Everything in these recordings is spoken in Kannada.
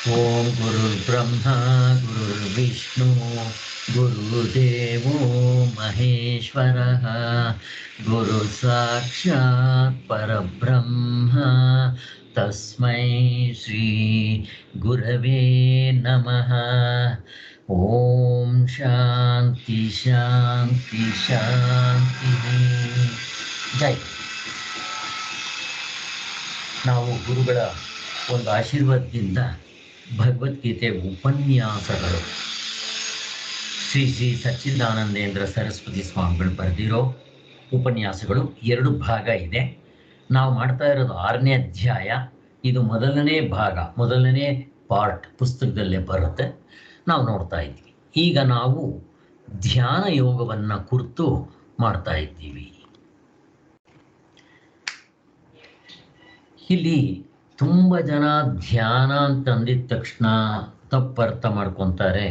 ಓಂ ಗುರುರ್ಬ್ರಹ್ಮ ಗುರುರ್ವಿಷ್ಣು ಗುರುದೇವೋ ಮಹೇಶ್ವರಃ ಗುರು ಸಾಕ್ಷಾತ್ ಪರಬ್ರಹ್ಮ ತಸ್ಮೈ ಶ್ರೀ ಗುರವೇ ನಮಃ. ಓಂ ಶಾಂತಿ ಶಾಂತಿ ಶಾಂತಿ. ಜೈ. ನಾವು ಗುರುಗಳ ಒಂದು ಆಶೀರ್ವಾದದಿಂದ ಭಗವದ್ಗೀತೆ ಉಪನ್ಯಾಸಗಳು ಶ್ರೀ ಶ್ರೀ ಸಚ್ಚಿದಾನಂದೇಂದ್ರ ಸರಸ್ವತಿ ಸ್ವಾಮಿಗಳು ಬರೆದಿರೋ ಉಪನ್ಯಾಸಗಳು 2 ಭಾಗ ಇದೆ. ನಾವು ಮಾಡ್ತಾ ಇರೋದು 6ನೇ ಅಧ್ಯಾಯ. ಇದು ಮೊದಲನೇ ಭಾಗ, ಮೊದಲನೇ ಪಾರ್ಟ್ ಪುಸ್ತಕದಲ್ಲೇ ಬರುತ್ತೆ. ನಾವು ನೋಡ್ತಾ ಇದ್ದೀವಿ. ಈಗ ನಾವು ಧ್ಯಾನ ಯೋಗವನ್ನು ಕುರಿತು ಮಾಡ್ತಾ ಇದ್ದೀವಿ. ಇಲ್ಲಿ ತುಂಬ ಜನ ಧ್ಯಾನ ಅಂತಂದಿದ ತಕ್ಷಣ ತಪ್ಪರ್ಥ ಮಾಡ್ಕೊತಾರೆ.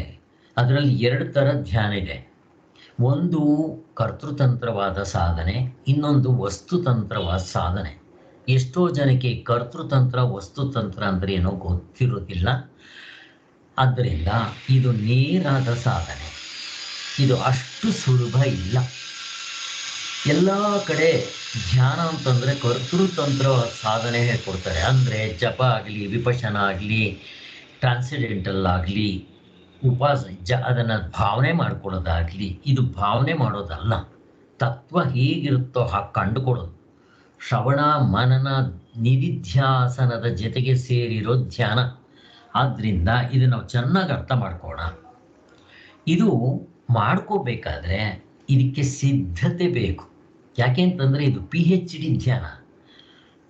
ಅದರಲ್ಲಿ 2 ಥರ ಧ್ಯಾನ ಇದೆ. ಒಂದು ಕರ್ತೃತಂತ್ರವಾದ ಸಾಧನೆ, ಇನ್ನೊಂದು ವಸ್ತುತಂತ್ರವಾದ ಸಾಧನೆ. ಎಷ್ಟೋ ಜನಕ್ಕೆ ಕರ್ತೃತಂತ್ರ ವಸ್ತುತಂತ್ರ ಅಂದರೆ ಏನೋ ಗೊತ್ತಿರೋದಿಲ್ಲ. ಆದ್ದರಿಂದ ಇದು ನೇರಾದ ಸಾಧನೆ. ಇದು ಅಷ್ಟು ಸುಲಭ ಇಲ್ಲ. ಎಲ್ಲ ಕಡೆ ಧ್ಯಾನ ಅಂತಂದರೆ ಕರ್ತೃತಂತ್ರ ಸಾಧನೆ ಹೇಳ್ಕೊಡ್ತಾರೆ. ಅಂದರೆ ಜಪ ಆಗಲಿ, ವಿಪಶನ ಆಗಲಿ, ಟ್ರಾನ್ಸಿಡೆಂಟಲ್ ಆಗಲಿ, ಅದನ್ನು ಭಾವನೆ ಮಾಡ್ಕೊಳ್ಳೋದಾಗಲಿ, ಇದು ಭಾವನೆ ಮಾಡೋದಲ್ಲ. ತತ್ವ ಹೇಗಿರುತ್ತೋ ಹಾಗೆ ಕಂಡುಕೊಳ್ಳೋದು. ಶ್ರವಣ ಮನನ ನಿಧಿಧ್ಯಾಸನದ ಜೊತೆಗೆ ಸೇರಿರೋ ಧ್ಯಾನ. ಆದ್ದರಿಂದ ಇದು ನಾವು ಚೆನ್ನಾಗಿ ಅರ್ಥ ಮಾಡ್ಕೋಣ. ಇದು ಮಾಡ್ಕೋಬೇಕಾದ್ರೆ ಇದಕ್ಕೆ ಸಿದ್ಧತೆ ಬೇಕು. ಯಾಕೆ ಅಂತಂದರೆ ಇದು PhD ಧ್ಯಾನ.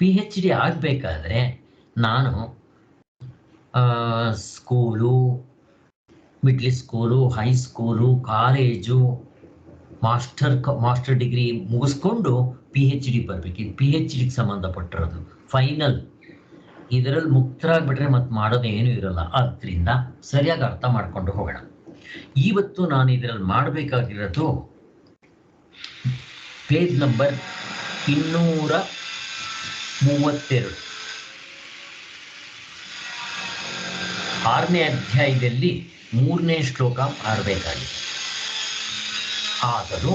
PhD ಆಗಬೇಕಾದ್ರೆ ನಾನು school, middle school, high school, college, master degree ಮುಗಿಸ್ಕೊಂಡು PhD ಬರಬೇಕು. ಇದು PhDಗೆ ಸಂಬಂಧಪಟ್ಟಿರೋದು ಫೈನಲ್. ಇದರಲ್ಲಿ ಮುಕ್ತರಾಗ್ಬಿಟ್ರೆ ಮತ್ತೆ ಮಾಡೋದೇನೂ ಇರಲ್ಲ. ಆದ್ದರಿಂದ ಸರಿಯಾಗಿ ಅರ್ಥ ಮಾಡ್ಕೊಂಡು ಹೋಗೋಣ. ಇವತ್ತು ನಾನು ಇದರಲ್ಲಿ ಮಾಡಬೇಕಾಗಿರೋದು ಪೇಜ್ ನಂಬರ್ 232, 6ನೇ ಅಧ್ಯಾಯದಲ್ಲಿ 3ನೇ ಶ್ಲೋಕ ಮಾಡಬೇಕಾಗಿದೆ. ಆದರೂ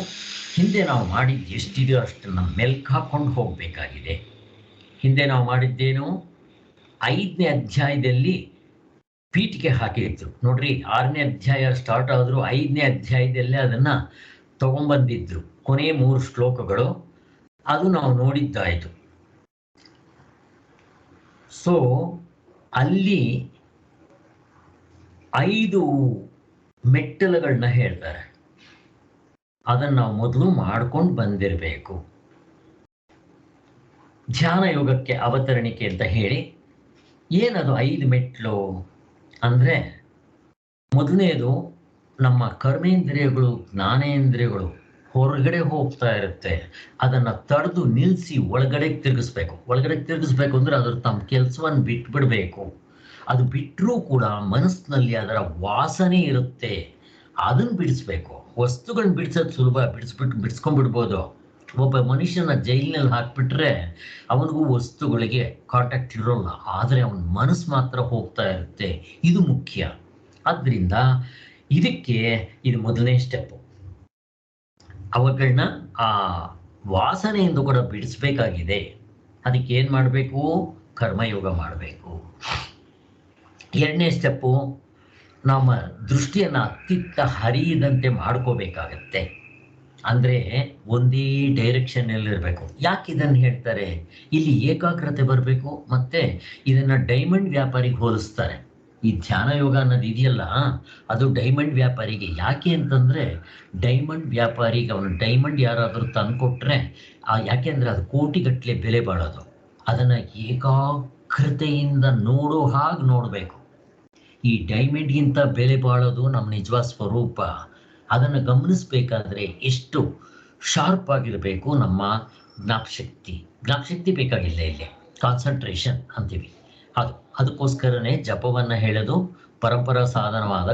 ಹಿಂದೆ ನಾವು ಮಾಡಿದ್ದು ಎಷ್ಟಿದೆಯೋ ಅಷ್ಟನ್ನು ಮೆಲ್ಕು ಹಾಕ್ಕೊಂಡು ಹೋಗಬೇಕಾಗಿದೆ. ಹಿಂದೆ ನಾವು ಮಾಡಿದ್ದೇನು, 5ನೇ ಅಧ್ಯಾಯದಲ್ಲಿ ಪೀಠಿಗೆ ಹಾಕಿದ್ರು ನೋಡ್ರಿ. 6ನೇ ಅಧ್ಯಾಯ ಸ್ಟಾರ್ಟ್ ಆದರೂ 5ನೇ ಅಧ್ಯಾಯದಲ್ಲೇ ಅದನ್ನು ತಗೊಂಬಂದಿದ್ರು. ಕೊನೆ 3 ಶ್ಲೋಕಗಳು ಅದು ನಾವು ನೋಡಿದ್ದಾಯಿತು. ಸೊ ಅಲ್ಲಿ 5 ಮೆಟ್ಟಲುಗಳನ್ನ ಹೇಳ್ತಾರೆ. ಅದನ್ನು ನಾವು ಮೊದಲು ಮಾಡ್ಕೊಂಡು ಬಂದಿರಬೇಕು. ಧ್ಯಾನ ಯೋಗಕ್ಕೆ ಅವತರಣಿಕೆ ಅಂತ ಹೇಳಿ ಏನದು 5 ಮೆಟ್ಲು ಅಂದರೆ, ಮೊದಲನೇದು ನಮ್ಮ ಕರ್ಮೇಂದ್ರಿಯಗಳು, ಜ್ಞಾನೇಂದ್ರಿಯಗಳು ಹೊರಗಡೆ ಹೋಗ್ತಾ ಇರುತ್ತೆ. ಅದನ್ನು ತಡೆದು ನಿಲ್ಲಿಸಿ ಒಳಗಡೆ ತಿರುಗಿಸ್ಬೇಕು. ಒಳಗಡೆ ತಿರುಗಿಸ್ಬೇಕು ಅಂದರೆ ಅದ್ರ ತಮ್ಮ ಕೆಲಸವನ್ನು ಬಿಟ್ಬಿಡಬೇಕು. ಅದು ಬಿಟ್ಟರೂ ಕೂಡ ಮನಸ್ಸಿನಲ್ಲಿ ಅದರ ವಾಸನೆ ಇರುತ್ತೆ, ಅದನ್ನು ಬಿಡಿಸ್ಬೇಕು. ವಸ್ತುಗಳನ್ನ ಬಿಡಿಸೋದು ಸುಲಭ, ಬಿಡಿಸ್ಕೊಂಡ್ಬಿಡ್ಬೋದು. ಒಬ್ಬ ಮನುಷ್ಯನ ಜೈಲಿನಲ್ಲಿ ಹಾಕಿಬಿಟ್ರೆ ಅವನಿಗೂ ವಸ್ತುಗಳಿಗೆ ಕಾಂಟ್ಯಾಕ್ಟ್ ಇರೋಲ್ಲ, ಆದರೆ ಅವನ ಮನಸ್ಸು ಮಾತ್ರ ಹೋಗ್ತಾ ಇರುತ್ತೆ. ಇದು ಮುಖ್ಯ. ಆದ್ದರಿಂದ ಇದಕ್ಕೆ ಇದು ಮೊದಲನೇ ಸ್ಟೆಪ್ಪು. ಅವುಗಳನ್ನ ಆ ವಾಸನೆಯಿಂದ ಕೂಡ ಬಿಡಿಸ್ಬೇಕಾಗಿದೆ. ಅದಕ್ಕೆ ಏನು ಮಾಡಬೇಕು? ಕರ್ಮಯೋಗ ಮಾಡಬೇಕು. 2ನೇ ಸ್ಟೆಪ್ಪು, ನಮ್ಮ ದೃಷ್ಟಿಯನ್ನು ಅತ್ತಿತ್ತ ಹರಿಯದಂತೆ ಮಾಡ್ಕೋಬೇಕಾಗತ್ತೆ. ಅಂದರೆ ಒಂದೇ ಡೈರೆಕ್ಷನ್ನಲ್ಲಿರಬೇಕು. ಯಾಕೆ ಇದನ್ನು ಹೇಳ್ತಾರೆ? ಇಲ್ಲಿ ಏಕಾಗ್ರತೆ ಬರಬೇಕು. ಮತ್ತು ಇದನ್ನು ಡೈಮಂಡ್ ವ್ಯಾಪಾರಿಗೆ ಹೋಲಿಸ್ತಾರೆ. ಈ ಧ್ಯಾನ ಯೋಗ ಅನ್ನೋದು ಇದೆಯಲ್ಲ, ಅದು ಡೈಮಂಡ್ ವ್ಯಾಪಾರಿಗೆ. ಯಾಕೆ ಅಂತಂದರೆ ಡೈಮಂಡ್ ವ್ಯಾಪಾರಿಗೆ ಅವನು ಡೈಮಂಡ್ ಯಾರಾದರೂ ತಂದುಕೊಟ್ರೆ, ಯಾಕೆಂದರೆ ಅದು ಕೋಟಿಗಟ್ಟಲೆ ಬೆಲೆ ಬಾಳೋದು. ಅದನ್ನು ಏಕಾಗ್ರತೆಯಿಂದ ನೋಡೋ ಹಾಗೆ ನೋಡಬೇಕು. ಈ ಡೈಮಂಡ್ಗಿಂತ ಬೆಲೆ ಬಾಳೋದು ನಮ್ಮ ನಿಜವಾದ ಸ್ವರೂಪ. ಅದನ್ನು ಗಮನಿಸಬೇಕಾದ್ರೆ ಎಷ್ಟು ಶಾರ್ಪ್ ಆಗಿರಬೇಕು ನಮ್ಮ ಜ್ಞಾಪಶಕ್ತಿ ಬೇಕಾಗಿಲ್ಲ. ಇಲ್ಲಿ ಕಾನ್ಸಂಟ್ರೇಷನ್ ಅಂತೀವಿ. ಅದಕ್ಕೋಸ್ಕರನೇ ಜಪವನ್ನು ಹೇಳೋದು, ಪರಂಪರಾ ಸಾಧನವಾದ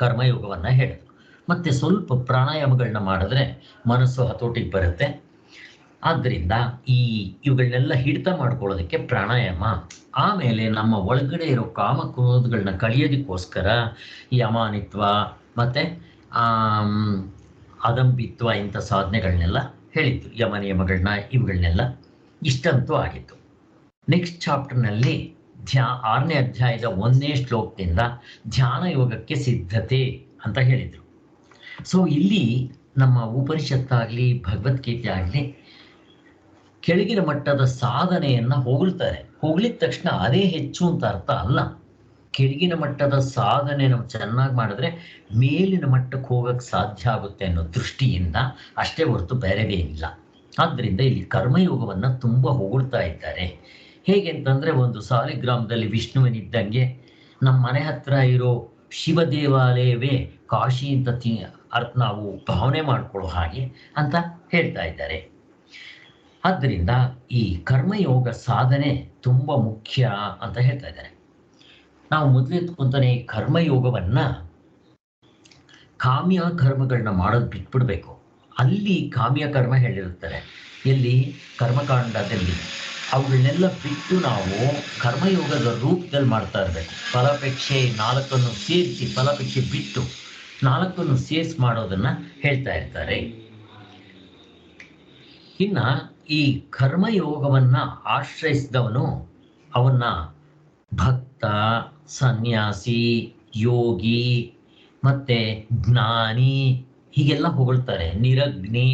ಕರ್ಮಯೋಗವನ್ನು ಹೇಳೋದು. ಮತ್ತು ಸ್ವಲ್ಪ ಪ್ರಾಣಾಯಾಮಗಳನ್ನ ಮಾಡಿದ್ರೆ ಮನಸ್ಸು ಹತೋಟಿಗೆ ಬರುತ್ತೆ. ಆದ್ದರಿಂದ ಇವುಗಳನ್ನೆಲ್ಲ ಹಿಡಿತ ಮಾಡ್ಕೊಳ್ಳೋದಕ್ಕೆ ಪ್ರಾಣಾಯಾಮ, ಆಮೇಲೆ ನಮ್ಮ ಒಳಗಡೆ ಇರೋ ಕಾಮಕ್ರೋಧಗಳನ್ನ ಕಳಿಯೋದಕ್ಕೋಸ್ಕರ ಈ ಅಮಾನಿತ್ವ ಮತ್ತು ಅದಂಬಿತ್ವ ಇಂಥ ಸಾಧನೆಗಳನ್ನೆಲ್ಲ ಹೇಳಿತ್ತು, ಯಮ ನಿಯಮಗಳನ್ನ ಇವುಗಳನ್ನೆಲ್ಲ. ಇಷ್ಟಂತೂ ಆಗಿತ್ತು. ನೆಕ್ಸ್ಟ್ ಚಾಪ್ಟರ್ನಲ್ಲಿ 6ನೇ ಅಧ್ಯಾಯದ 1ನೇ ಶ್ಲೋಕದಿಂದ ಧ್ಯಾನ ಯೋಗಕ್ಕೆ ಸಿದ್ಧತೆ ಅಂತ ಹೇಳಿದರು. ಸೊ ಇಲ್ಲಿ ನಮ್ಮ ಉಪನಿಷತ್ತಾಗಲಿ ಭಗವದ್ಗೀತೆ ಆಗಲಿ ಕೆಳಗಿನ ಮಟ್ಟದ ಸಾಧನೆಯನ್ನು ಹೊಗಳ್ತಾರೆ. ಹೊಗಳಿದ ತಕ್ಷಣ ಅದೇ ಹೆಚ್ಚು ಅಂತ ಅರ್ಥ ಅಲ್ಲ. ಕೆಳಗಿನ ಮಟ್ಟದ ಸಾಧನೆ ನಾವು ಚೆನ್ನಾಗಿ ಮಾಡಿದ್ರೆ ಮೇಲಿನ ಮಟ್ಟಕ್ಕೆ ಹೋಗಕ್ಕೆ ಸಾಧ್ಯ ಆಗುತ್ತೆ ಅನ್ನೋ ದೃಷ್ಟಿಯಿಂದ ಅಷ್ಟೇ ಹೊರತು ಬೇರೆದೇನಿಲ್ಲ. ಆದ್ದರಿಂದ ಇಲ್ಲಿ ಕರ್ಮಯೋಗವನ್ನು ತುಂಬ ಹೊಗಳ್ತಾ ಇದ್ದಾರೆ. ಹೇಗೆ ಅಂತಂದರೆ, ಒಂದು ಸಾಲಿಗ್ರಾಮದಲ್ಲಿ ವಿಷ್ಣುವಿನಿದ್ದಂಗೆ ನಮ್ಮ ಮನೆ ಹತ್ರ ಇರೋ ಶಿವ ದೇವಾಲಯವೇ ಕಾಶಿ ಅಂತ ಅರ್ಥ ನಾವು ಭಾವನೆ ಮಾಡ್ಕೊಳ್ಳೋ ಹಾಗೆ ಅಂತ ಹೇಳ್ತಾ ಇದ್ದಾರೆ. ಆದ್ದರಿಂದ ಈ ಕರ್ಮಯೋಗ ಸಾಧನೆ ತುಂಬ ಮುಖ್ಯ ಅಂತ ಹೇಳ್ತಾ ಇದ್ದಾರೆ. ನಾವು ಮೊದಲೆತ್ಕೊಂತಾನೆ ಈ ಕರ್ಮಯೋಗವನ್ನು ಕಾಮ್ಯ ಕರ್ಮಗಳನ್ನ ಮಾಡೋದು ಬಿಟ್ಬಿಡ್ಬೇಕು. ಅಲ್ಲಿ ಕಾಮ್ಯ ಕರ್ಮ ಹೇಳಿರ್ತಾರೆ, ಎಲ್ಲಿ ಕರ್ಮಕಾಂಡದಲ್ಲಿ. ಅವುಗಳನ್ನೆಲ್ಲ ಬಿಟ್ಟು ನಾವು ಕರ್ಮಯೋಗದ ರೂಪದಲ್ಲಿ ಮಾಡ್ತಾ ಇರಬೇಕು. ಫಲಾಪೇಕ್ಷೆ 4 ಸೇರಿಸಿ, ಫಲಾಪೇಕ್ಷೆ ಬಿಟ್ಟು 4 ಸೇರಿಸಿ ಮಾಡೋದನ್ನು ಹೇಳ್ತಾ ಇರ್ತಾರೆ. ಇನ್ನು ಈ ಕರ್ಮಯೋಗವನ್ನು ಆಶ್ರಯಿಸಿದವನು ಅವನ್ನ ಭಕ್ತ, ಸನ್ಯಾಸಿ, ಯೋಗಿ ಮತ್ತು ಜ್ಞಾನಿ ಹೀಗೆಲ್ಲ ಹೊಗಳ್ತಾರೆ. ನಿರಗ್ನಿ,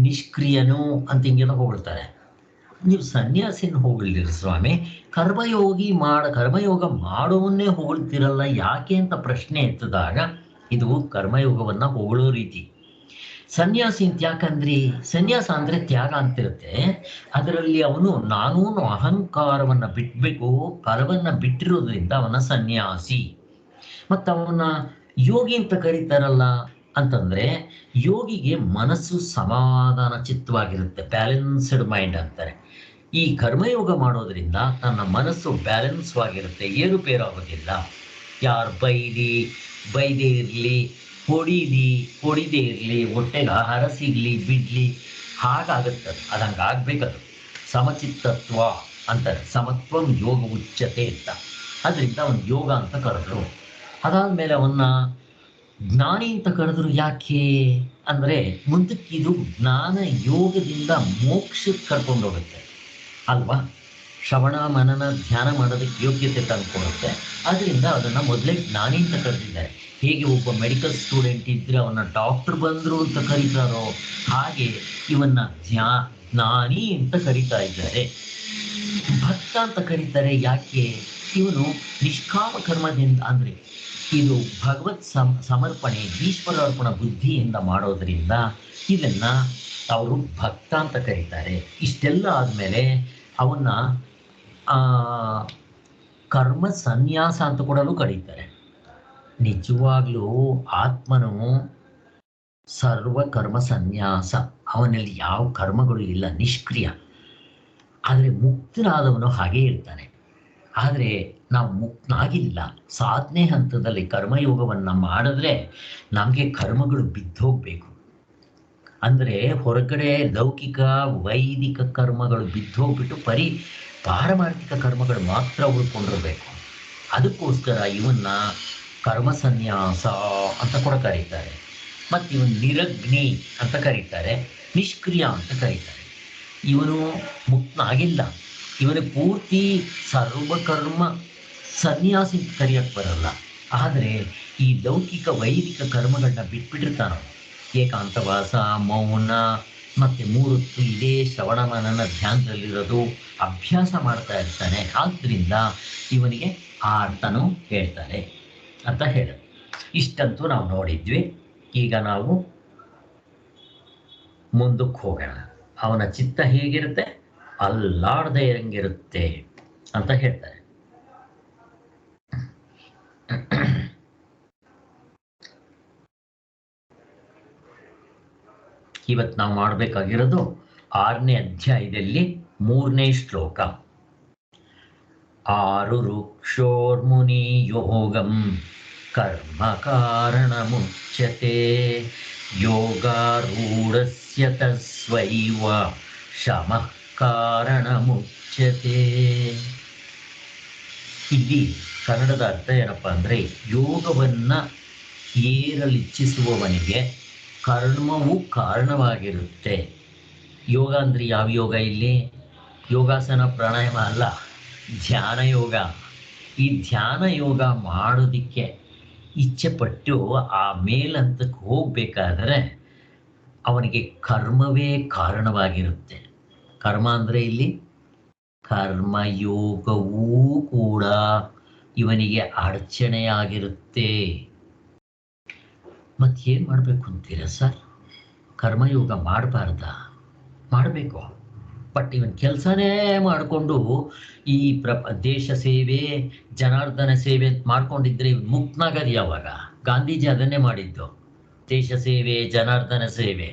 ನಿಷ್ಕ್ರಿಯನು ಅಂತ ಹಿಂಗೆಲ್ಲ ಹೊಗಳ್ತಾರೆ. ನೀವು ಸನ್ಯಾಸಿನ ಹೊಗಳಿರಿ ಸ್ವಾಮಿ, ಕರ್ಮಯೋಗ ಮಾಡೋವನ್ನೇ ಹೊಗಳ್ತಿರಲ್ಲ ಯಾಕೆ ಅಂತ ಪ್ರಶ್ನೆ ಎತ್ತಿದಾಗ ಇದು ಕರ್ಮಯೋಗವನ್ನು ಹೊಗಳೋ ರೀತಿ. ಸನ್ಯಾಸಿ ಅಂತ ಯಾಕಂದ್ರಿ? ಸನ್ಯಾಸ ಅಂದರೆ ತ್ಯಾಗ ಅಂತಿರುತ್ತೆ. ಅದರಲ್ಲಿ ಅವನು ನಾನೂನು ಅಹಂಕಾರವನ್ನು ಬಿಟ್ಟಬೇಕು, ಫಲವನ್ನು ಬಿಟ್ಟಿರೋದ್ರಿಂದ ಅವನ ಸನ್ಯಾಸಿ. ಮತ್ತು ಅವನ ಯೋಗಿ ಅಂತ ಕರೀತಾರಲ್ಲ ಅಂತಂದರೆ, ಯೋಗಿಗೆ ಮನಸ್ಸು ಸಮಾಧಾನ ಚಿತ್ತವಾಗಿರುತ್ತೆ, ಬ್ಯಾಲೆನ್ಸ್ಡ್ ಮೈಂಡ್ ಅಂತಾರೆ. ಈ ಕರ್ಮಯೋಗ ಮಾಡೋದ್ರಿಂದ ತನ್ನ ಮನಸ್ಸು ಬ್ಯಾಲೆನ್ಸ್ವಾಗಿರುತ್ತೆ, ಏರುಪೇರಾಗೋದಿಲ್ಲ. ಯಾರು ಬೈದೇ ಇರಲಿ, ಹೊಡಿದೇ ಇರಲಿ, ಹೊಟ್ಟೆಗೆ ಆಹಾರ ಸಿಗಲಿ ಬಿಡಲಿ, ಹಾಗಾಗುತ್ತದೆ. ಅದು ಹಂಗೆ ಆಗ್ಬೇಕದು. ಸಮಚಿತ್ತತ್ವ ಅಂತಾರೆ, ಸಮತ್ವಂ ಯೋಗ ಉಚ್ಯತೆ ಅಂತ. ಅದರಿಂದ ಅವನು ಯೋಗ ಅಂತ ಕರೆದ್ರು. ಅದಾದಮೇಲೆ ಅವನ್ನ ಜ್ಞಾನಿ ಅಂತ ಕರೆದ್ರು. ಯಾಕೆ ಅಂದರೆ ಮುಂದಕ್ಕಿದು ಜ್ಞಾನ ಯೋಗದಿಂದ ಮೋಕ್ಷಕ್ಕೆ ಕರ್ಕೊಂಡು ಹೋಗುತ್ತೆ ಅಲ್ವಾ. ಶ್ರವಣ ಮನನ ಧ್ಯಾನ ಮಾಡೋದಕ್ಕೆ ಯೋಗ್ಯತೆ ತಂದುಕೊಡುತ್ತೆ. ಅದರಿಂದ ಅದನ್ನು ಮೊದಲೇ ಜ್ಞಾನಿ ಅಂತ ಕರೆದಿದ್ದಾರೆ. ಹೇಗೆ ಒಬ್ಬ ಮೆಡಿಕಲ್ ಸ್ಟೂಡೆಂಟ್ ಇದ್ದರೆ ಅವನ್ನ ಡಾಕ್ಟರ್ ಬಂದರು ಅಂತ ಕರೀತಾರೋ ಹಾಗೆ ಇವನ್ನ ಜ್ಞಾನಿ ಅಂತ ಕರೀತಾ ಇದ್ದಾರೆ. ಭಕ್ತ ಅಂತ ಕರೀತಾರೆ. ಯಾಕೆ? ಇವನು ನಿಷ್ಕಾಮ ಕರ್ಮದಿಂದ, ಅಂದರೆ ಇದು ಭಗವತ್ ಸಮರ್ಪಣೆ, ಈಶ್ವರಾರ್ಪಣ ಬುದ್ಧಿಯಿಂದ ಮಾಡೋದರಿಂದ ಇದನ್ನು ಅವರು ಭಕ್ತ ಅಂತ ಕರೀತಾರೆ. ಇಷ್ಟೆಲ್ಲ ಆದಮೇಲೆ ಅವನ್ನ ಕರ್ಮ ಸನ್ಯಾಸ ಅಂತ ಕೂಡಲೂ ಕರೀತಾರೆ. ನಿಜವಾಗ್ಲೂ ಆತ್ಮನು ಸರ್ವ ಕರ್ಮ ಸನ್ಯಾಸ, ಅವನಲ್ಲಿ ಯಾವ ಕರ್ಮಗಳು ಇಲ್ಲ, ನಿಷ್ಕ್ರಿಯ. ಆದರೆ ಮುಕ್ತನಾದವನು ಹಾಗೇ ಇರ್ತಾನೆ. ಆದರೆ ನಾವು ಮುಕ್ತನಾಗಿಲ್ಲ. ಸಾಧನೆ ಹಂತದಲ್ಲಿ ಕರ್ಮಯೋಗವನ್ನು ಮಾಡಿದ್ರೆ ನಮಗೆ ಕರ್ಮಗಳು ಬಿದ್ದೋಗ್ಬೇಕು. ಅಂದರೆ ಹೊರಗಡೆ ಲೌಕಿಕ ವೈದಿಕ ಕರ್ಮಗಳು ಬಿದ್ದೋಗ್ಬಿಟ್ಟು ಪಾರಮಾರ್ಥಿಕ ಕರ್ಮಗಳು ಮಾತ್ರ ಉಳ್ಕೊಂಡಿರಬೇಕು. ಅದಕ್ಕೋಸ್ಕರ ಇವನ್ನ ಕರ್ಮ ಸನ್ಯಾಸ ಅಂತ ಕೂಡ ಕರೀತಾರೆ. ಮತ್ತು ಇವನು ನಿರಗ್ನಿ ಅಂತ ಕರೀತಾರೆ, ನಿಷ್ಕ್ರಿಯ ಅಂತ ಕರೀತಾರೆ. ಇವನು ಮುಕ್ತನಾಗಿಲ್ಲ, ಇವನು ಪೂರ್ತಿ ಸರ್ವಕರ್ಮ ಸನ್ಯಾಸಿ ಅಂತ ಕರೆಯೋಕ್ಕೆ ಬರಲ್ಲ. ಆದರೆ ಈ ಲೌಕಿಕ ವೈದಿಕ ಕರ್ಮಗಳನ್ನ ಬಿಟ್ಬಿಟ್ಟಿರ್ತಾನೆ. ಏಕಾಂತವಾಸ, ಮೌನ ಮತ್ತು 3 ಹೊತ್ತು ಇದೇ ಶ್ರವಣ ಮನನ ಧ್ಯಾನದಲ್ಲಿರೋದು ಅಭ್ಯಾಸ ಮಾಡ್ತಾ ಇರ್ತಾನೆ. ಆದ್ದರಿಂದ ಇವನಿಗೆ ಆ ಅರ್ಥನೂ ಹೇಳ್ತಾರೆ ಅಂತ ಹೇಳೋದು. ಇಷ್ಟಂತೂ ನಾವು ನೋಡಿದ್ವಿ. ಈಗ ನಾವು ಮುಂದಕ್ಕೆ ಹೋಗೋಣ. ಅವನ ಚಿತ್ತ ಹೇಗಿರುತ್ತೆ? ಅಲ್ಲಾಡದೆ ಇರಂಗಿರುತ್ತೆ ಅಂತ ಹೇಳ್ತಾರೆ. ಇವತ್ತು ನಾವು ಮಾಡಬೇಕಾಗಿರೋದು 6ನೇ ಅಧ್ಯಾಯದಲ್ಲಿ 3ನೇ ಶ್ಲೋಕ. ಆರುರುಕ್ಷೋರ್ಮುನಿ ಯೋಗಂ ಕರ್ಮ ಕಾರಣ ಮುಚ್ಯತೆ ಯೋಗಾರೂಢಸ್ಯ ತಸ್ವೈವ ಶಮಃ ಕಾರಣಮುಚ್ಯತೆ. ಇಲ್ಲಿ ಕನ್ನಡದ ಅರ್ಥ ಏನಪ್ಪ ಅಂದರೆ, ಯೋಗವನ್ನು ಏರಲಿಚ್ಛಿಸುವವನಿಗೆ ಕರ್ಮವು ಕಾರಣವಾಗಿರುತ್ತೆ. ಯೋಗ ಅಂದರೆ ಯಾವ ಯೋಗ? ಇಲ್ಲಿ ಯೋಗಾಸನ ಪ್ರಾಣಾಯಾಮ ಅಲ್ಲ, ಧ್ಯಾನ ಯೋಗ. ಈ ಧ್ಯಾನ ಯೋಗ ಮಾಡೋದಕ್ಕೆ ಇಚ್ಛೆಪಟ್ಟು ಆ ಮೇಲಂತಕ್ಕೆ ಹೋಗಬೇಕಾದರೆ ಅವನಿಗೆ ಕರ್ಮವೇ ಕಾರಣವಾಗಿರುತ್ತೆ. ಕರ್ಮ ಅಂದರೆ ಇಲ್ಲಿ ಕರ್ಮಯೋಗವೂ ಕೂಡ ಇವನಿಗೆ ಅಡಚಣೆಯಾಗಿರುತ್ತೆ. ಮತ್ತೇನು ಮಾಡಬೇಕು ಅಂತೀರ ಸರ್? ಕರ್ಮಯೋಗ ಮಾಡಬಾರ್ದ? ಮಾಡಬೇಕು. ಬಟ್ ಇವನ್ ಕೆಲಸನೇ ಮಾಡಿಕೊಂಡು ಈ ದೇಶ ಸೇವೆ, ಜನಾರ್ದನ ಸೇವೆ ಅಂತ ಮಾಡ್ಕೊಂಡಿದ್ರೆ ಇವನು ಮುಕ್ತನಾಗದು ಯಾವಾಗ? ಗಾಂಧೀಜಿ ಅದನ್ನೇ ಮಾಡಿದ್ದು, ದೇಶ ಸೇವೆ, ಜನಾರ್ದನ ಸೇವೆ.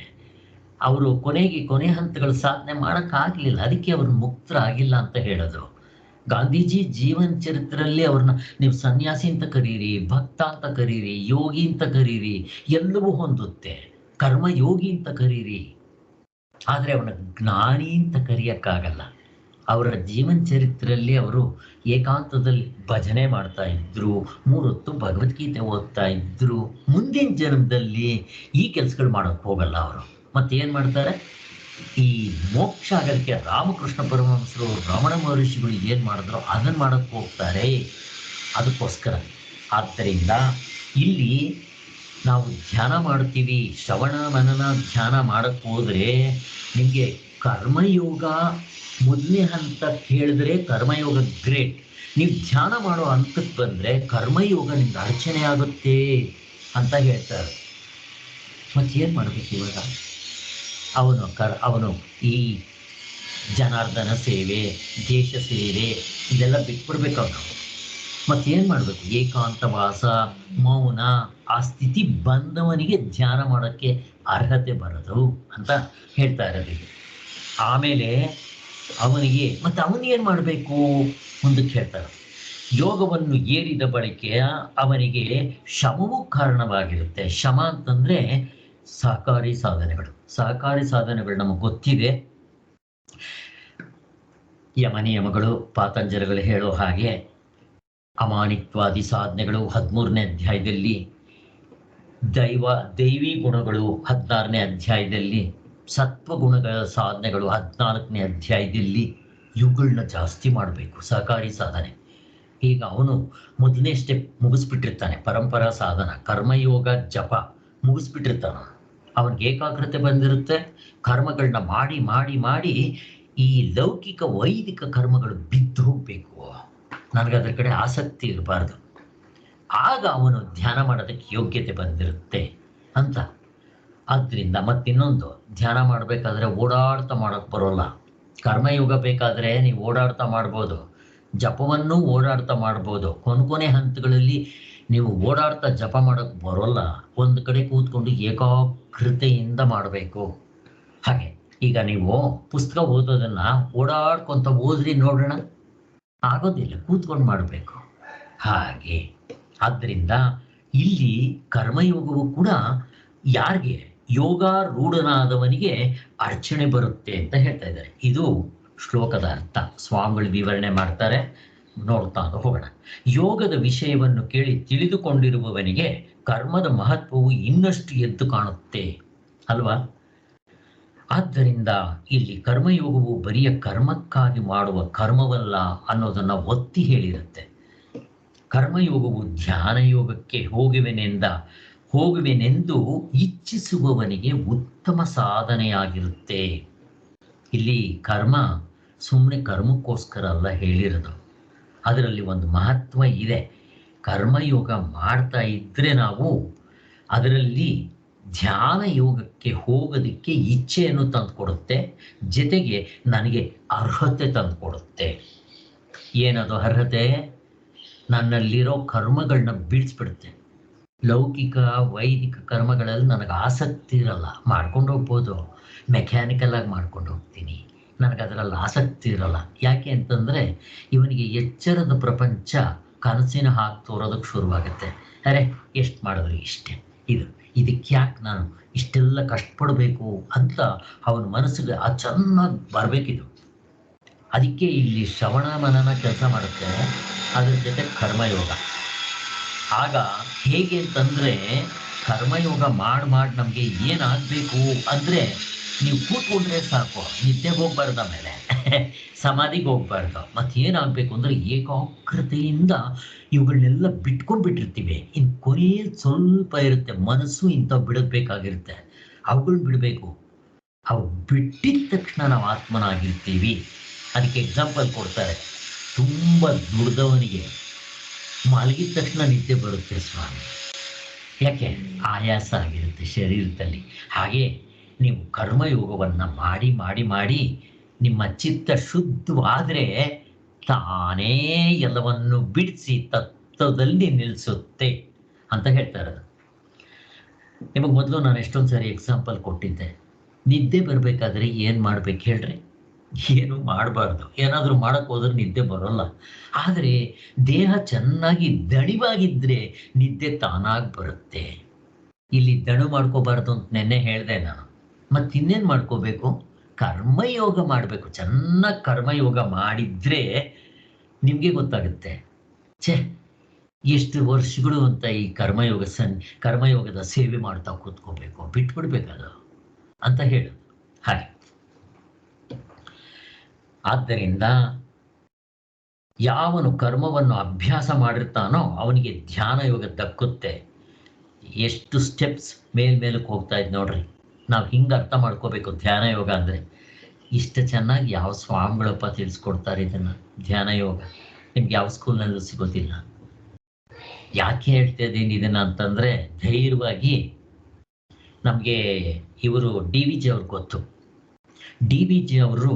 ಅವರು ಕೊನೆ ಹಂತಗಳು ಸಾಧನೆ ಮಾಡೋಕ್ಕಾಗಲಿಲ್ಲ, ಅದಕ್ಕೆ ಅವರು ಮುಕ್ತರಾಗಿಲ್ಲ ಅಂತ ಹೇಳೋದು. ಗಾಂಧೀಜಿ ಜೀವನ ಚರಿತ್ರೆಯಲ್ಲಿ ಅವ್ರನ್ನ ನೀವು ಸನ್ಯಾಸಿ ಅಂತ ಕರೀರಿ, ಭಕ್ತ ಅಂತ ಕರೀರಿ, ಯೋಗಿ ಅಂತ ಕರೀರಿ, ಎಲ್ಲವೂ ಹೊಂದುತ್ತೆ. ಕರ್ಮಯೋಗಿ ಅಂತ ಕರೀರಿ, ಆದರೆ ಅವನ ಜ್ಞಾನಿ ಅಂತ ಕರೆಯೋಕ್ಕಾಗಲ್ಲ. ಅವರ ಜೀವನ ಚರಿತ್ರೆಯಲ್ಲಿ ಅವರು ಏಕಾಂತದಲ್ಲಿ ಭಜನೆ ಮಾಡ್ತಾ ಇದ್ರು, 3 ಹೊತ್ತು ಭಗವದ್ಗೀತೆ ಓದ್ತಾ ಇದ್ರು. ಮುಂದಿನ ಜನ್ಮದಲ್ಲಿ ಈ ಕೆಲಸಗಳು ಮಾಡೋಕ್ಕೆ ಹೋಗಲ್ಲ ಅವರು. ಮತ್ತೇನು ಮಾಡ್ತಾರೆ? ಈ ಮೋಕ್ಷ ಆಗೋದಕ್ಕೆ ರಾಮಕೃಷ್ಣ ಪರಮಹಂಸರು, ರಮಣ ಮಹರ್ಷಿಗಳು ಏನು ಮಾಡಿದ್ರು ಅದನ್ನು ಮಾಡೋಕ್ಕೆ ಹೋಗ್ತಾರೆ. ಅದಕ್ಕೋಸ್ಕರ ಆದ್ದರಿಂದ ಇಲ್ಲಿ ನಾವು ಧ್ಯಾನ ಮಾಡ್ತೀವಿ, ಶ್ರವಣ ಮನನ ಧ್ಯಾನ ಮಾಡೋಕ್ಕೆ ಹೋದರೆ ನಿಮಗೆ ಕರ್ಮಯೋಗ ಮೊದಲನೇ ಹಂತ ಹೇಳಿದ್ರೆ ಕರ್ಮಯೋಗ ಗ್ರೇಟ್. ನೀವು ಧ್ಯಾನ ಮಾಡೋ ಹಂತಕ್ಕೆ ಬಂದರೆ ಕರ್ಮಯೋಗ ನಿಮ್ಗೆ ಅಡಚಣೆ ಆಗುತ್ತೆ ಅಂತ ಹೇಳ್ತಾರೆ. ಮತ್ತೇನು ಮಾಡಬೇಕು ಇವಾಗ? ಅವನು ಈ ಜನಾರ್ದನ ಸೇವೆ, ದೇಶ ಸೇವೆ ಇದೆಲ್ಲ ಬಿಟ್ಬಿಡ್ಬೇಕು ಅವನು. ಮತ್ತೇನು ಮಾಡಬೇಕು? ಏಕಾಂತವಾಸ, ಮೌನ, ಆ ಸ್ಥಿತಿ ಬಂದವನಿಗೆ ಧ್ಯಾನ ಮಾಡೋಕ್ಕೆ ಅರ್ಹತೆ ಬರೋದು ಅಂತ ಹೇಳ್ತಾ ಇರೋದು. ಆಮೇಲೆ ಅವನಿಗೇನು ಮಾಡಬೇಕು ಮುಂದಕ್ಕೆ ಹೇಳ್ತಾರೆ. ಯೋಗವನ್ನು ಏರಿದ ಬಳಿಕ ಅವನಿಗೆ ಶಮವೂ ಕಾರಣವಾಗಿರುತ್ತೆ. ಶಮ ಅಂತಂದರೆ ಸಹಕಾರಿ ಸಾಧನೆಗಳು ನಮಗೆ ಗೊತ್ತಿದೆ. ಯಮನಿಯಮಗಳು, ಪಾತಂಜಲಿಗಳು ಹೇಳೋ ಹಾಗೆ ಅಮಾನಿತ್ವಾದಿ ಸಾಧನೆಗಳು 13ನೇ ಅಧ್ಯಾಯದಲ್ಲಿ, ದೈವಿ ಗುಣಗಳು 16ನೇ ಅಧ್ಯಾಯದಲ್ಲಿ, ಸತ್ವಗುಣಗಳ ಸಾಧನೆಗಳು 14ನೇ ಅಧ್ಯಾಯದಲ್ಲಿ. ಇವುಗಳನ್ನ ಜಾಸ್ತಿ ಮಾಡಬೇಕು, ಸಹಕಾರಿ ಸಾಧನೆ. ಈಗ ಅವನು ಮೊದಲನೇ ಸ್ಟೆಪ್ ಮುಗಿಸ್ಬಿಟ್ಟಿರ್ತಾನೆ, ಪರಂಪರಾ ಸಾಧನ, ಕರ್ಮಯೋಗ ಜಪ ಮುಗಿಸ್ಬಿಟ್ಟಿರ್ತಾನೆ. ಅವನಿಗೆ ಏಕಾಗ್ರತೆ ಬಂದಿರುತ್ತೆ. ಕರ್ಮಗಳನ್ನ ಮಾಡಿ ಮಾಡಿ ಮಾಡಿ ಈ ಲೌಕಿಕ ವೈದಿಕ ಕರ್ಮಗಳು ಬಿದ್ದು ಹೋಗಬೇಕು, ನನಗದ್ರ ಕಡೆ ಆಸಕ್ತಿ ಇರಬಾರ್ದು. ಆಗ ಅವನು ಧ್ಯಾನ ಮಾಡೋದಕ್ಕೆ ಯೋಗ್ಯತೆ ಬಂದಿರುತ್ತೆ ಅಂತ. ಆದ್ದರಿಂದ ಮತ್ತಿನ್ನೊಂದು, ಧ್ಯಾನ ಮಾಡಬೇಕಾದ್ರೆ ಓಡಾಡ್ತಾ ಮಾಡೋಕ್ಕೆ ಬರೋಲ್ಲ. ಕರ್ಮಯೋಗ ಬೇಕಾದರೆ ನೀವು ಓಡಾಡ್ತಾ ಮಾಡ್ಬೋದು, ಜಪವನ್ನು ಓಡಾಡ್ತಾ ಮಾಡ್ಬೋದು. ಕೊನೆ ಹಂತಗಳಲ್ಲಿ ನೀವು ಓಡಾಡ್ತಾ ಜಪ ಮಾಡೋಕ್ಕೆ ಬರೋಲ್ಲ, ಒಂದು ಕಡೆ ಕೂತ್ಕೊಂಡು ಏಕಾಗ್ರತೆಯಿಂದ ಮಾಡಬೇಕು. ಹಾಗೆ ಈಗ ನೀವು ಪುಸ್ತಕ ಓದೋದನ್ನು ಓಡಾಡ್ಕೊತ ಓದ್ರಿ ನೋಡೋಣ, ಆಗೋದಿಲ್ಲ, ಕೂತ್ಕೊಂಡು ಮಾಡಬೇಕು. ಹಾಗೆ ಆದ್ದರಿಂದ ಇಲ್ಲಿ ಕರ್ಮಯೋಗವು ಕೂಡ ಯಾರಿಗೆ ಯೋಗಾರೂಢನಾದವನಿಗೆ ಅಡಚಣೆ ಬರುತ್ತೆ ಅಂತ ಹೇಳ್ತಾ ಇದ್ದಾರೆ. ಇದು ಶ್ಲೋಕದ ಅರ್ಥ. ಸ್ವಾಮಿಗಳು ವಿವರಣೆ ಮಾಡ್ತಾರೆ, ನೋಡ್ತಾ ಹೋಗೋಣ. ಯೋಗದ ವಿಷಯವನ್ನು ಕೇಳಿ ತಿಳಿದುಕೊಂಡಿರುವವನಿಗೆ ಕರ್ಮದ ಮಹತ್ವವು ಇನ್ನಷ್ಟು ಎದ್ದು ಕಾಣುತ್ತೆ ಅಲ್ವಾ? ಆದ್ದರಿಂದ ಇಲ್ಲಿ ಕರ್ಮಯೋಗವು ಬರಿಯ ಕರ್ಮಕ್ಕಾಗಿ ಮಾಡುವ ಕರ್ಮವಲ್ಲ ಅನ್ನೋದನ್ನು ಒತ್ತಿ ಹೇಳಿರುತ್ತೆ. ಕರ್ಮಯೋಗವು ಧ್ಯಾನ ಯೋಗಕ್ಕೆ ಹೋಗುವೆನೆಂದು ಇಚ್ಛಿಸುವವನಿಗೆ ಉತ್ತಮ ಸಾಧನೆಯಾಗಿರುತ್ತೆ. ಇಲ್ಲಿ ಕರ್ಮ ಸುಮ್ಮನೆ ಕರ್ಮಕ್ಕೋಸ್ಕರ ಅಲ್ಲ ಹೇಳಿರೋದು, ಅದರಲ್ಲಿ ಒಂದು ಮಹತ್ವ ಇದೆ. ಕರ್ಮಯೋಗ ಮಾಡ್ತಾ ಇದ್ದರೆ ನಾವು ಅದರಲ್ಲಿ ಧ್ಯಾನ ಯೋಗಕ್ಕೆ ಹೋಗೋದಕ್ಕೆ ಇಚ್ಛೆಯನ್ನು ತಂದುಕೊಡುತ್ತೆ, ಜೊತೆಗೆ ನನಗೆ ಅರ್ಹತೆ ತಂದುಕೊಡುತ್ತೆ. ಏನದು ಅರ್ಹತೆ? ನನ್ನಲ್ಲಿರೋ ಕರ್ಮಗಳನ್ನ ಬಿಡಿಸ್ಬಿಡುತ್ತೆ. ಲೌಕಿಕ ವೈದಿಕ ಕರ್ಮಗಳಲ್ಲಿ ನನಗೆ ಆಸಕ್ತಿ ಇರಲ್ಲ, ಮಾಡ್ಕೊಂಡು ಹೋಗ್ಬೋದು, ಮೆಕ್ಯಾನಿಕಲ್ ಆಗಿ ಮಾಡ್ಕೊಂಡು ಹೋಗ್ತೀನಿ, ನನಗೆ ಅದರಲ್ಲಿ ಆಸಕ್ತಿ ಇರಲ್ಲ. ಯಾಕೆ ಅಂತಂದರೆ ಇವನಿಗೆ ಎಚ್ಚರದ ಪ್ರಪಂಚ ಕನಸಿನ ಹಾಕಿ ತೋರೋದಕ್ಕೆ ಶುರುವಾಗುತ್ತೆ. ಅರೆ ಎಷ್ಟು ಮಾಡಿದ್ರು ಇಷ್ಟೇ, ಇದು ಇದಕ್ಕೆ ಯಾಕೆ ನಾನು ಇಷ್ಟೆಲ್ಲ ಕಷ್ಟಪಡಬೇಕು ಅಂತ ಅವನ ಮನಸ್ಸಿಗೆ ಆ ಚೆನ್ನಾಗಿ ಬರಬೇಕಿದು. ಅದಕ್ಕೆ ಇಲ್ಲಿ ಶ್ರವಣ ಮನನ ಕೆಲಸ ಮಾಡುತ್ತೆ, ಅದ್ರ ಜೊತೆ ಕರ್ಮಯೋಗ. ಆಗ ಹೇಗೆ ಅಂತಂದರೆ, ಕರ್ಮಯೋಗ ಮಾಡಿ ನಮಗೆ ಏನಾಗಬೇಕು ಅಂದರೆ, ನೀವು ಕೂತ್ಕೊಂಡ್ರೆ ಸಾಕು, ನಿದ್ದೆಗೆ ಹೋಗ್ಬಾರ್ದು, ಆಮೇಲೆ ಸಮಾಧಿಗೆ ಹೋಗ್ಬಾರ್ದು. ಮತ್ತೇನಾಗಬೇಕು ಅಂದರೆ ಏಕಾಗ್ರತೆಯಿಂದ ಇವುಗಳನ್ನೆಲ್ಲ ಬಿಟ್ಕೊಂಡ್ಬಿಟ್ಟಿರ್ತೀವಿ. ಇನ್ನು ಕೊನೆಯಲ್ಲಿ ಸ್ವಲ್ಪ ಇರುತ್ತೆ, ಮನಸ್ಸು ಇಂಥವು ಬಿಡಬೇಕಾಗಿರುತ್ತೆ, ಅವುಗಳನ್ನ ಬಿಡಬೇಕು. ಅವು ಬಿಟ್ಟಿದ ತಕ್ಷಣ ನಾವು ಆತ್ಮನಾಗಿರ್ತೀವಿ. ಅದಕ್ಕೆ ಎಕ್ಸಾಂಪಲ್ ಕೊಡ್ತಾರೆ, ತುಂಬ ದುಡ್ದವನಿಗೆ ಮಲಗಿದ ತಕ್ಷಣ ನಿದ್ದೆ ಬರುತ್ತೆ ಸ್ವಾಮಿ. ಯಾಕೆ? ಆಯಾಸ ಆಗಿರುತ್ತೆ ಶರೀರದಲ್ಲಿ. ಹಾಗೆ ನೀವು ಕರ್ಮಯೋಗವನ್ನು ಮಾಡಿ ಮಾಡಿ ಮಾಡಿ ನಿಮ್ಮ ಚಿತ್ತ ಶುದ್ಧವಾದರೆ ತಾನೇ ಎಲ್ಲವನ್ನು ಬಿಡಿಸಿ ತತ್ವದಲ್ಲಿ ನಿಲ್ಲಿಸುತ್ತೆ ಅಂತ ಹೇಳ್ತಾರೆ. ನಿಮಗೆ ಮೊದಲು ನಾನು ಎಷ್ಟೊಂದು ಸಾರಿ ಎಕ್ಸಾಂಪಲ್ ಕೊಟ್ಟಿದ್ದೆ. ನಿದ್ದೆ ಬರಬೇಕಾದ್ರೆ ಏನು ಮಾಡ್ಬೇಕು ಹೇಳ್ರಿ? ಏನು ಮಾಡಬಾರ್ದು. ಏನಾದರೂ ಮಾಡೋಕ್ಕೆ ಹೋದ್ರೆ ನಿದ್ದೆ ಬರೋಲ್ಲ. ಆದರೆ ದೇಹ ಚೆನ್ನಾಗಿ ದಣಿವಾಗಿದ್ದರೆ ನಿದ್ದೆ ತಾನಾಗಿ ಬರುತ್ತೆ. ಇಲ್ಲಿ ದಣು ಮಾಡ್ಕೋಬಾರ್ದು ಅಂತ ನೆನ್ನೆ ಹೇಳಿದೆ ನಾನು. ಮತ್ತು ಇನ್ನೇನು ಮಾಡ್ಕೋಬೇಕು? ಕರ್ಮಯೋಗ ಮಾಡಬೇಕು. ಚೆನ್ನಾಗಿ ಕರ್ಮಯೋಗ ಮಾಡಿದರೆ ನಿಮಗೆ ಗೊತ್ತಾಗುತ್ತೆ, ಛೇ ಎಷ್ಟು ವರ್ಷಗಳು ಅಂತ ಈ ಕರ್ಮಯೋಗದ ಸೇವೆ ಮಾಡ್ತಾ ಕೂತ್ಕೋಬೇಕು, ಬಿಟ್ಬಿಡ್ಬೇಕದು ಅಂತ ಹೇಳೋದು. ಹಾಗೆ ಆದ್ದರಿಂದ ಯಾವನು ಕರ್ಮವನ್ನು ಅಭ್ಯಾಸ ಮಾಡಿರ್ತಾನೋ ಅವನಿಗೆ ಧ್ಯಾನ ಯೋಗ ದಕ್ಕುತ್ತೆ. ಎಷ್ಟು ಸ್ಟೆಪ್ಸ್ ಮೇಲ್ಮೇಲಕ್ಕೆ ಹೋಗ್ತಾ ಇದ್ದು ನೋಡ್ರಿ. ನಾವು ಹಿಂಗೆ ಅರ್ಥ ಮಾಡ್ಕೋಬೇಕು ಧ್ಯಾನ ಯೋಗ ಅಂದರೆ. ಇಷ್ಟು ಚೆನ್ನಾಗಿ ಯಾವ ಸ್ವಾಮಿಗಳಪ್ಪ ತಿಳಿಸ್ಕೊಡ್ತಾರೆ ಇದನ್ನು. ಧ್ಯಾನ ಯೋಗ ನಿಮ್ಗೆ ಯಾವ ಸ್ಕೂಲ್ನಲ್ಲೂ ಸಿಗೋದಿಲ್ಲ. ಯಾಕೆ ಹೇಳ್ತಾ ಇದ್ದೀನಿ ಇದನ್ನು ಅಂತಂದರೆ, ಧೈರ್ಯವಾಗಿ ನಮಗೆ ಇವರು ಡಿ ವಿ ಜಿ ಅವ್ರಿಗೆ ಗೊತ್ತು. ಡಿ ವಿ ಜಿ ಅವರು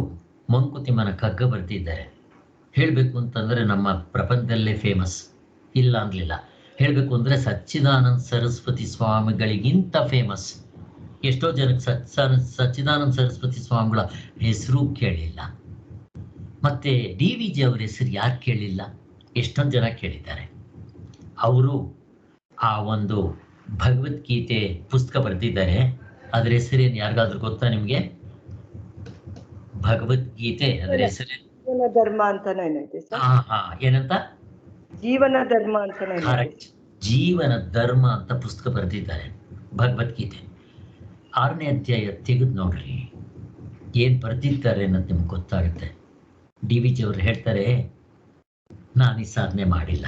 ಮಂಕುತಿಮ್ಮನ ಕಗ್ಗ ಬರೆದಿದ್ದಾರೆ. ಹೇಳಬೇಕು ಅಂತಂದರೆ ನಮ್ಮ ಪ್ರಪಂಚದಲ್ಲೇ ಫೇಮಸ್, ಇಲ್ಲ ಅನ್ನಲಿಲ್ಲ. ಹೇಳಬೇಕು ಅಂದರೆ ಸಚ್ಚಿದಾನಂದ ಸರಸ್ವತಿ ಸ್ವಾಮಿಗಳಿಗಿಂತ ಫೇಮಸ್. ಎಷ್ಟೋ ಜನಕ್ಕೆ ಸಚ್ಚಿದಾನಂದ ಸರಸ್ವತಿ ಸ್ವಾಮಿಗಳ ಹೆಸರು ಕೇಳಿಲ್ಲ. ಮತ್ತು ಡಿ ವಿ ಜಿ ಅವರ ಹೆಸರು ಯಾರು ಕೇಳಿಲ್ಲ? ಎಷ್ಟೊಂದು ಜನ ಕೇಳಿದ್ದಾರೆ. ಅವರು ಆ ಒಂದು ಭಗವದ್ಗೀತೆ ಪುಸ್ತಕ ಬರೆದಿದ್ದಾರೆ. ಅದರ ಹೆಸರೇನು ಯಾರಿಗಾದ್ರೂ ಗೊತ್ತಾ ನಿಮಗೆ? ಭಗವದ್ಗೀತೆ ಅದರ ಹೆಸರೇನು? ಜೀವನ ಧರ್ಮ ಅಂತಾನೆ ಏನೈತೆ ಸರ್? ಏನಂತ? ಜೀವನ ಧರ್ಮ ಅಂತಾನೆ. ಕರೆಕ್ಟ್, ಜೀವನ ಧರ್ಮ ಅಂತ ಪುಸ್ತಕ ಬರೆದಿದ್ದಾರೆ. ಭಗವದ್ಗೀತೆ 6ನೇ ಅಧ್ಯಾಯ ತೆಗೆದು ನೋಡ್ರಿ, ಏನು ಬರೆದಿದ್ದಾರೆ ಅನ್ನೋದು ನಿಮ್ಗೆ ಗೊತ್ತಾಗುತ್ತೆ. ಡಿ ವಿ ಜಿ ಅವರು ಹೇಳ್ತಾರೆ, ನಾನು ಈ ಸಾಧನೆ ಮಾಡಿಲ್ಲ,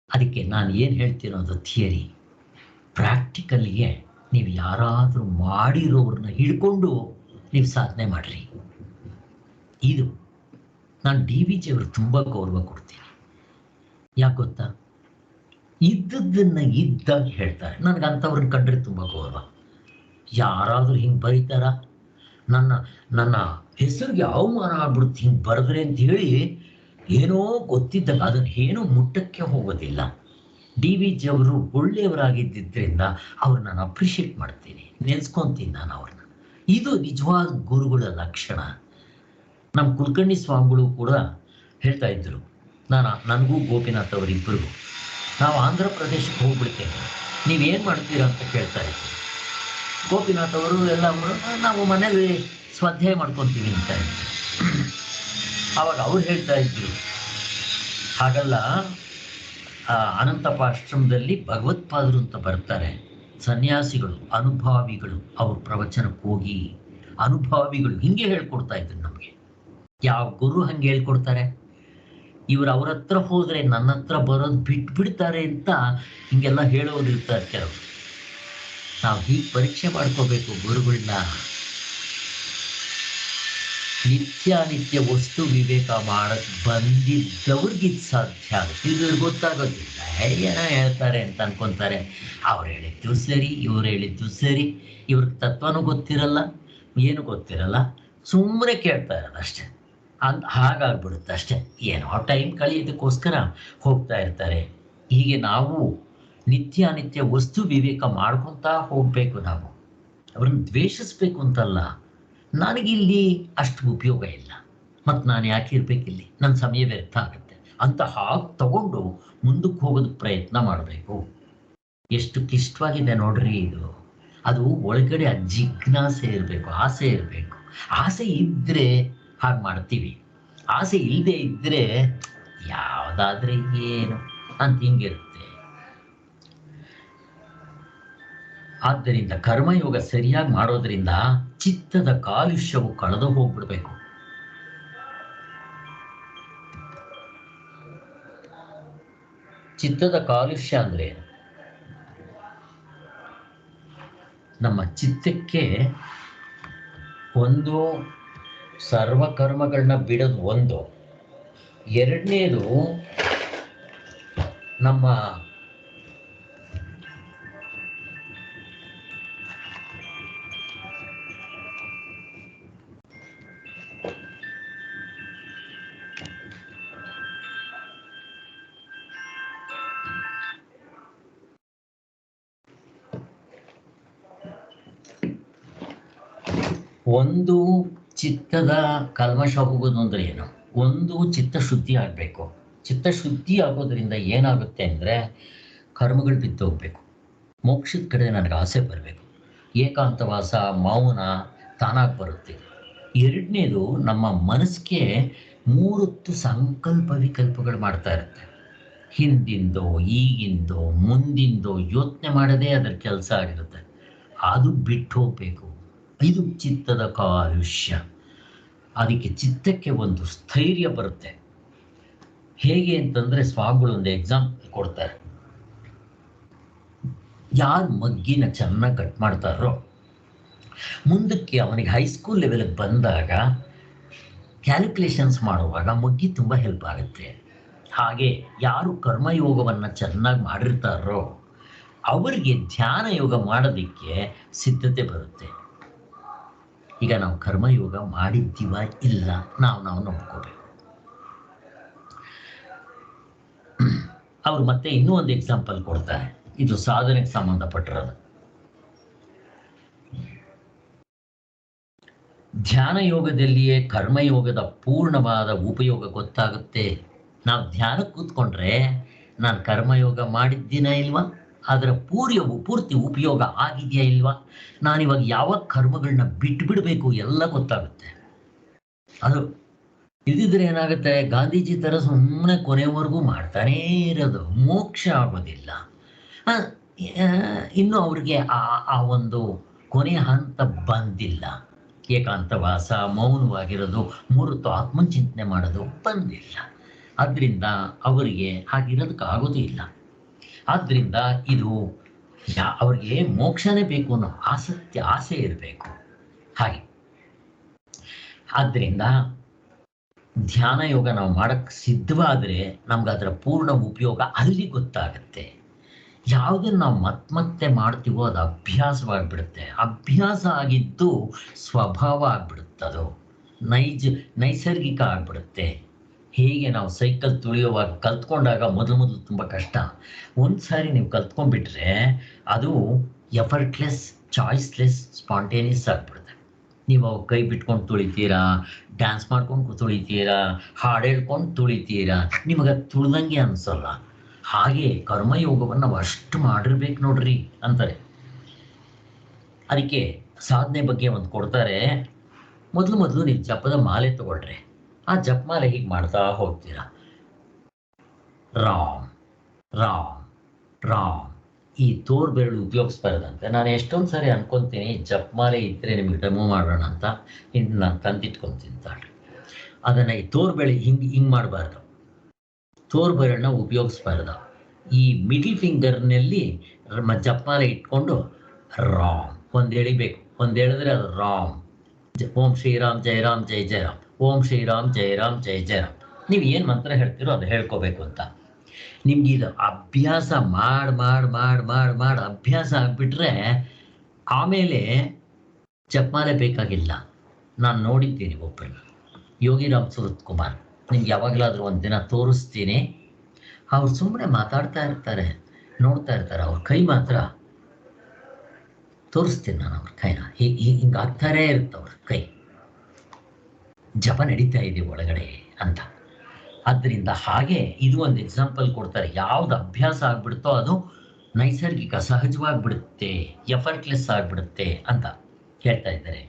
ಅದಕ್ಕೆ ನಾನು ಏನು ಹೇಳ್ತೀನೋ ಅದು ಥಿಯರಿ. ಪ್ರಾಕ್ಟಿಕಲ್ಗೆ ನೀವು ಯಾರಾದರೂ ಮಾಡಿರೋರನ್ನ ಹಿಡ್ಕೊಂಡು ನೀವು ಸಾಧನೆ ಮಾಡಿರಿ. ಇದು ನಾನು ಡಿ ವಿ ಜಿ ಅವರು ತುಂಬ ಗೌರವ ಕೊಡ್ತೀನಿ. ಯಾಕೆ ಗೊತ್ತಾ? ಇದ್ದದ್ದನ್ನು ಇದ್ದಾಗ ಹೇಳ್ತಾರೆ. ನನಗೆ ಅಂಥವ್ರನ್ನ ಕಂಡ್ರೆ ತುಂಬ ಗೌರವ. ಯಾರಾದರೂ ಹಿಂಗೆ ಬರೀತಾರ? ನನ್ನ ಹೆಸರಿಗೆ ಅವಮಾನ ಆಗ್ಬಿಡುತ್ತೆ ಹಿಂಗೆ ಬರೆದ್ರೆ ಅಂತ ಹೇಳಿ ಏನೋ ಗೊತ್ತಿದ್ದಾಗ ಅದನ್ನು ಏನೋ ಮುಟ್ಟಕ್ಕೆ ಹೋಗೋದಿಲ್ಲ. ಡಿ ವಿ ಜಿ ಅವರು ಒಳ್ಳೆಯವರಾಗಿದ್ದರಿಂದ ಅವ್ರನ್ನ ನಾನು ಅಪ್ರಿಷಿಯೇಟ್ ಮಾಡ್ತೀನಿ, ನೆನೆಸ್ಕೊತೀನಿ ನಾನು ಅವ್ರನ್ನ. ಇದು ನಿಜವಾದ ಗುರುಗಳ ಲಕ್ಷಣ. ನಮ್ಮ ಕುಲಕರ್ಣಿ ಸ್ವಾಮಿಗಳು ಕೂಡ ಹೇಳ್ತಾ ಇದ್ದರು, ನನಗೂ ಗೋಪಿನಾಥ್ ಅವರಿಬ್ಬರಿಗೂ ನಾವು ಆಂಧ್ರ ಪ್ರದೇಶಕ್ಕೆ ಹೋಗ್ಬಿಡ್ತೇವೆ, ನೀವೇನು ಮಾಡ್ತೀರಾ ಅಂತ ಕೇಳ್ತಾ ಇದ್ರು. ಗೋಪಿನಾಥ್ ಅವರು ಎಲ್ಲ ನಾವು ಮನೇಲಿ ಸ್ವಾಧ್ಯಾಯ ಮಾಡ್ಕೊತೀವಿ ಅಂತ ಇದ್ರು. ಆವಾಗ ಅವ್ರು ಹೇಳ್ತಾ ಇದ್ರು, ಹಾಗಲ್ಲ, ಅನಂತಪ್ಪ ಆಶ್ರಮದಲ್ಲಿ ಭಗವತ್ಪಾದರು ಅಂತ ಬರ್ತಾರೆ, ಸನ್ಯಾಸಿಗಳು, ಅನುಭಾವಿಗಳು, ಅವ್ರ ಪ್ರವಚನಕ್ಕೆ ಹೋಗಿ ಅನುಭಾವಿಗಳು ಹಿಂಗೆ ಹೇಳ್ಕೊಡ್ತಾ ಇದ್ರು ನಮಗೆ. ಯಾವ ಗುರು ಹಂಗೆ ಹೇಳ್ಕೊಡ್ತಾರೆ? ಇವ್ರು ಅವ್ರ ಹತ್ರ ಹೋದರೆ ನನ್ನ ಹತ್ರ ಬರೋದು ಬಿಟ್ಬಿಡ್ತಾರೆ ಅಂತ ಹಿಂಗೆಲ್ಲ ಹೇಳೋದಿರ್ತಾರೆ ಕೆಲವರು. ನಾವು ಹೀಗೆ ಪರೀಕ್ಷೆ ಮಾಡ್ಕೋಬೇಕು ಗುರುಗಳನ್ನ. ನಿತ್ಯಾನಿತ್ಯ ವಸ್ತು ವಿವೇಕ ಮಾಡಕ್ಕೆ ಬಂದಿದ್ದವ್ರಿಗಿದು ಸಾಧ್ಯ ಆಗುತ್ತೆ. ಇವ್ರಿಗೆ ಗೊತ್ತಾಗೋದಿಲ್ಲ, ಏನೋ ಹೇಳ್ತಾರೆ ಅಂತ ಅನ್ಕೊತಾರೆ. ಅವ್ರು ಹೇಳಿದ್ದು ಸರಿ, ಇವ್ರು ಹೇಳಿದ್ದು ಸರಿ, ಇವ್ರಿಗೆ ತತ್ವನೂ ಗೊತ್ತಿರಲ್ಲ, ಏನು ಗೊತ್ತಿರಲ್ಲ, ಸುಮ್ಮನೆ ಕೇಳ್ತಾ ಇರೋದು ಅಷ್ಟೇ. ಹಾಗಾಗ್ಬಿಡುತ್ತೆ ಅಷ್ಟೇ. ಏನೋ ಟೈಮ್ ಕಳೆಯೋದಕ್ಕೋಸ್ಕರ ಹೋಗ್ತಾ ಇರ್ತಾರೆ. ಹೀಗೆ ನಾವು ನಿತ್ಯಾನಿತ್ಯ ವಸ್ತು ವಿವೇಕ ಮಾಡ್ಕೊತಾ ಹೋಗಬೇಕು. ನಾವು ಅವ್ರನ್ನ ದ್ವೇಷಿಸ್ಬೇಕು ಅಂತಲ್ಲ. ನನಗಿಲ್ಲಿ ಅಷ್ಟು ಉಪಯೋಗ ಇಲ್ಲ, ಮತ್ತು ನಾನು ಯಾಕೆ ಇರಬೇಕಿಲ್ಲಿ, ನನ್ನ ಸಮಯ ವ್ಯರ್ಥ ಆಗುತ್ತೆ ಅಂತ ಹಾಗೆ ತಗೊಂಡು ಮುಂದಕ್ಕೆ ಹೋಗೋದಕ್ಕೆ ಪ್ರಯತ್ನ ಮಾಡಬೇಕು. ಎಷ್ಟು ಕ್ಲಿಷ್ಟವಾಗಿದೆ ನೋಡ್ರಿ ಇದು. ಅದು ಒಳಗಡೆ ಆ ಜಿಜ್ಞಾಸೆ ಇರಬೇಕು, ಆಸೆ ಇರಬೇಕು. ಆಸೆ ಇದ್ದರೆ ಹಾಗೆ ಮಾಡ್ತೀವಿ, ಆಸೆ ಇಲ್ಲದೆ ಇದ್ದರೆ ಯಾವುದಾದ್ರೆ ಏನು ಅಂತ ಹಿಂಗಿರುತ್ತೆ. ಆದ್ದರಿಂದ ಕರ್ಮಯೋಗ ಸರಿಯಾಗಿ ಮಾಡೋದ್ರಿಂದ ಚಿತ್ತದ ಕಾಲುಷ್ಯವು ಕಳೆದು ಹೋಗ್ಬಿಡ್ಬೇಕು. ಚಿತ್ತದ ಕಾಲುಷ್ಯ ಅಂದ್ರೆ ನಮ್ಮ ಚಿತ್ತಕ್ಕೆ ಒಂದು ಸರ್ವಕರ್ಮಗಳನ್ನ ಬಿಡೋದು ಒಂದು, ಎರಡನೇದು ನಮ್ಮ ಒಂದು ಚಿತ್ತದ ಕಲ್ಮಶ ಹೋಗೋದು ಅಂದ್ರೆ ಏನು, ಒಂದು ಚಿತ್ತ ಶುದ್ಧಿ ಆಗಬೇಕು. ಚಿತ್ತ ಶುದ್ಧಿ ಆಗೋದ್ರಿಂದ ಏನಾಗುತ್ತೆ ಅಂದರೆ ಕರ್ಮಗಳು ಬಿದ್ದೋಗ್ಬೇಕು, ಮೋಕ್ಷದ ಕಡೆ ನನಗೆ ಆಸೆ ಬರಬೇಕು, ಏಕಾಂತವಾಸ ಮೌನ ತಾನಾಗಿ ಬರುತ್ತೆ. ಎರಡನೇದು ನಮ್ಮ ಮನಸ್ಸಿಗೆ ಮೂರೊತ್ತು ಸಂಕಲ್ಪ ವಿಕಲ್ಪಗಳು ಮಾಡ್ತಾ ಇರುತ್ತೆ. ಹಿಂದಿಂದೋ ಈಗಿಂದೋ ಮುಂದಿಂದೋ ಯೋಚನೆ ಮಾಡದೇ ಅದರ ಕೆಲಸ ಆಗಿರುತ್ತೆ, ಅದು ಬಿಟ್ಟು ಹೋಗ್ಬೇಕು. ಇದು ಚಿತ್ತದ ಕಾಲುಷ್ಯ. ಅದಕ್ಕೆ ಚಿತ್ತಕ್ಕೆ ಒಂದು ಸ್ಥೈರ್ಯ ಬರುತ್ತೆ. ಹೇಗೆ ಅಂತಂದ್ರೆ ಸ್ವಾಮಿಗಳು ಒಂದು ಎಕ್ಸಾಂಪಲ್ ಕೊಡ್ತಾರೆ. ಯಾರು ಮಗ್ಗಿನ ಚೆನ್ನಾಗಿ ಕಟ್ ಮಾಡ್ತಾರೋ ಮುಂದಕ್ಕೆ ಅವನಿಗೆ ಹೈಸ್ಕೂಲ್ ಲೆವೆಲ್ಗೆ ಬಂದಾಗ ಕ್ಯಾಲ್ಕುಲೇಷನ್ಸ್ ಮಾಡುವಾಗ ಮಗ್ಗಿ ತುಂಬ ಹೆಲ್ಪ್ ಆಗುತ್ತೆ. ಹಾಗೆ ಯಾರು ಕರ್ಮಯೋಗವನ್ನು ಚೆನ್ನಾಗಿ ಮಾಡಿರ್ತಾರೋ ಅವರಿಗೆ ಧ್ಯಾನ ಯೋಗ ಮಾಡೋದಕ್ಕೆ ಸಿದ್ಧತೆ ಬರುತ್ತೆ. ಈಗ ನಾವು ಕರ್ಮಯೋಗ ಮಾಡಿದ್ದೀವ ಇಲ್ಲ ನಾವು ನೋಡ್ಕೋಬೇಕು. ಅವ್ರು ಮತ್ತೆ ಇನ್ನೂ ಒಂದು ಎಕ್ಸಾಂಪಲ್ ಕೊಡ್ತಾರೆ, ಇದು ಸಾಧನೆಗೆ ಸಂಬಂಧಪಟ್ಟಿರೋದು. ಧ್ಯಾನ ಯೋಗದಲ್ಲಿಯೇ ಕರ್ಮಯೋಗದ ಪೂರ್ಣವಾದ ಉಪಯೋಗ ಗೊತ್ತಾಗುತ್ತೆ. ನಾವು ಧ್ಯಾನಕ್ಕೆ ಕೂತ್ಕೊಂಡ್ರೆ ನಾನು ಕರ್ಮಯೋಗ ಮಾಡಿದ್ದೀನ ಇಲ್ವಾ, ಅದರ ಪೂರ್ತಿ ಉಪಯೋಗ ಆಗಿದೆಯಾ ಇಲ್ವಾ, ನಾನಿವಾಗ ಯಾವ ಕರ್ಮಗಳನ್ನ ಬಿಟ್ಬಿಡ್ಬೇಕು ಎಲ್ಲ ಗೊತ್ತಾಗುತ್ತೆ. ಅದು ಇದಿದ್ರೆ ಏನಾಗುತ್ತೆ, ಗಾಂಧೀಜಿ ಥರ ಸುಮ್ಮನೆ ಕೊನೆವರೆಗೂ ಮಾಡ್ತಾನೇ ಇರೋದು, ಮೋಕ್ಷ ಆಗೋದಿಲ್ಲ. ಇನ್ನು ಅವ್ರಿಗೆ ಆ ಒಂದು ಕೊನೆಯ ಹಂತ ಬಂದಿಲ್ಲ. ಏಕಾಂತವಾಸ ಮೌನವಾಗಿರೋದು ಮೂರತ್ತು ಆತ್ಮಚಿಂತನೆ ಮಾಡೋದು ಬಂದಿಲ್ಲ. ಆದ್ದರಿಂದ ಅವರಿಗೆ ಹಾಗಿರೋದಕ್ಕಾಗೋದು ಇಲ್ಲ. ಆದ್ದರಿಂದ ಇದು ಅವ್ರಿಗೆ ಮೋಕ್ಷನೇ ಬೇಕು ಅನ್ನೋ ಆಸೆ ಇರಬೇಕು. ಹಾಗೆ ಆದ್ದರಿಂದ ಧ್ಯಾನ ಯೋಗ ನಾವು ಮಾಡಕ್ಕೆ ಸಿದ್ಧವಾದರೆ ನಮ್ಗೆ ಅದರ ಪೂರ್ಣ ಉಪಯೋಗ ಅಲ್ಲಿ ಗೊತ್ತಾಗುತ್ತೆ. ಯಾವುದನ್ನು ನಾವು ಮತ್ತೆ ಮಾಡ್ತೀವೋ ಅದು ಅಭ್ಯಾಸವಾಗಿಬಿಡುತ್ತೆ. ಅಭ್ಯಾಸ ಆಗಿದ್ದು ಸ್ವಭಾವ ಆಗ್ಬಿಡುತ್ತೆ, ಅದು ನೈಸರ್ಗಿಕ ಆಗ್ಬಿಡುತ್ತೆ. ಹೇಗೆ ನಾವು ಸೈಕಲ್ ತುಳಿಯುವಾಗ ಕಲ್ತ್ಕೊಂಡಾಗ ಮೊದಲು ತುಂಬ ಕಷ್ಟ, ಒಂದು ಸಾರಿ ನೀವು ಕಲ್ತ್ಕೊಂಡ್ಬಿಟ್ರೆ ಅದು ಎಫರ್ಟ್ಲೆಸ್, ಚಾಯ್ಸ್ಲೆಸ್, ಸ್ಪಾಂಟೇನಿಯಸ್ ಆಗಿಬಿಡುತ್ತೆ. ನೀವು ಕೈ ಬಿಟ್ಕೊಂಡು ತುಳಿತೀರಾ, ಡ್ಯಾನ್ಸ್ ಮಾಡ್ಕೊಂಡು ತುಳಿತೀರಾ, ಹಾಡು ಹೇಳ್ಕೊಂಡು ತುಳಿತೀರಾ, ನಿಮಗೆ ತುಳ್ದಂಗೆ ಅನಿಸಲ್ಲ. ಹಾಗೆ ಕರ್ಮಯೋಗವನ್ನು ನಾವು ಅಷ್ಟು ಮಾಡಿರ್ಬೇಕು ನೋಡ್ರಿ ಅಂತಾರೆ. ಅದಕ್ಕೆ ಸಾಧನೆ ಬಗ್ಗೆ ಒಂದು ಕೊಡ್ತಾರೆ. ಮೊದಲು ನೀವು ಜಪದ ಮಾಲೆ ತಗೊಳ್ರಿ. ಆ ಜಪಮಾಲೆ ಹೀಗೆ ಮಾಡ್ತಾ ಹೋಗ್ತೀರಾ, ರಾಮ್ ರಾಮ್ ರಾಮ್. ಈ ತೋರ್ ಬೆರಳು ಉಪಯೋಗಿಸ್ಬಾರ್ದಂತೆ. ನಾನು ಎಷ್ಟೊಂದು ಸಾರಿ ಅನ್ಕೊತೀನಿ ಜಪಮಾಲೆ ಇದ್ದರೆ ನಿಮಗೆ ಡೆಮೋ ಮಾಡೋಣ ಅಂತ, ಇನ್ನು ನಾನು ತಂದಿಟ್ಕೊತೀನಿ ತಾಳ್ರಿ. ಅದನ್ನು ಈ ತೋರ್ ಬೆರಳು ಹಿಂಗೆ ಮಾಡಬಾರ್ದು, ತೋರ್ ಬೆರಳನ್ನ ಉಪಯೋಗಿಸ್ಬಾರ್ದು. ಈ ಮಿಡಲ್ ಫಿಂಗರ್ನಲ್ಲಿ ಜಪಮಾಲೆ ಇಟ್ಕೊಂಡು ರಾಮ್ ಒಂದು ಎಳಿಬೇಕು. ಒಂದು ಹೇಳಿದ್ರೆ ಅದು ರಾಮ್. ಓಂ ಶ್ರೀರಾಮ್ ಜಯ ರಾಮ್ ಜಯ ಜಯ ರಾಮ್, ಓಂ ಶ್ರೀರಾಮ್ ಜಯ ರಾಮ್ ಜಯ ಜಯ ರಾಮ್. ನೀವು ಏನು ಮಂತ್ರ ಹೇಳ್ತೀರೋ ಅದು ಹೇಳ್ಕೋಬೇಕು ಅಂತ. ನಿಮ್ಗೆ ಇದು ಅಭ್ಯಾಸ ಮಾಡಿ ಅಭ್ಯಾಸ ಆಗಿಬಿಟ್ರೆ ಆಮೇಲೆ ಜಪಮಾಲೆ ಬೇಕಾಗಿಲ್ಲ. ನಾನು ನೋಡಿದ್ದೀನಿ ಒಬ್ಬರನ್ನ, ಯೋಗಿರಾಮ್ ಸುರತ್ ಕುಮಾರ್, ನಿಮ್ಗೆ ಯಾವಾಗಲಾದರೂ ಒಂದು ದಿನ ತೋರಿಸ್ತೀನಿ. ಅವ್ರು ಸುಮ್ಮನೆ ಮಾತಾಡ್ತಾ ಇರ್ತಾರೆ, ನೋಡ್ತಾ ಇರ್ತಾರೆ, ಅವ್ರ ಕೈ ಮಾತ್ರ ತೋರಿಸ್ತೀನಿ ನಾನು. ಅವ್ರ ಕೈನ ಹಿಂಗೆ ಆಗ್ತಾರೇ ಇರುತ್ತೆ, ಅವ್ರ ಕೈ ಜಪ ನಡೀತಾ ಇದೆ ಒಳಗಡೆ ಅಂತ. ಆದ್ದರಿಂದ ಹಾಗೆ ಇದು ಒಂದು ಎಕ್ಸಾಂಪಲ್ ಕೊಡ್ತಾರೆ. ಯಾವ್ದು ಅಭ್ಯಾಸ ಆಗ್ಬಿಡ್ತೋ ಅದು ನೈಸರ್ಗಿಕ ಸಹಜವಾಗಿಬಿಡುತ್ತೆ, ಎಫರ್ಟ್ಲೆಸ್ ಆಗಿಬಿಡುತ್ತೆ ಅಂತ ಹೇಳ್ತಾ ಇದ್ದಾರೆ.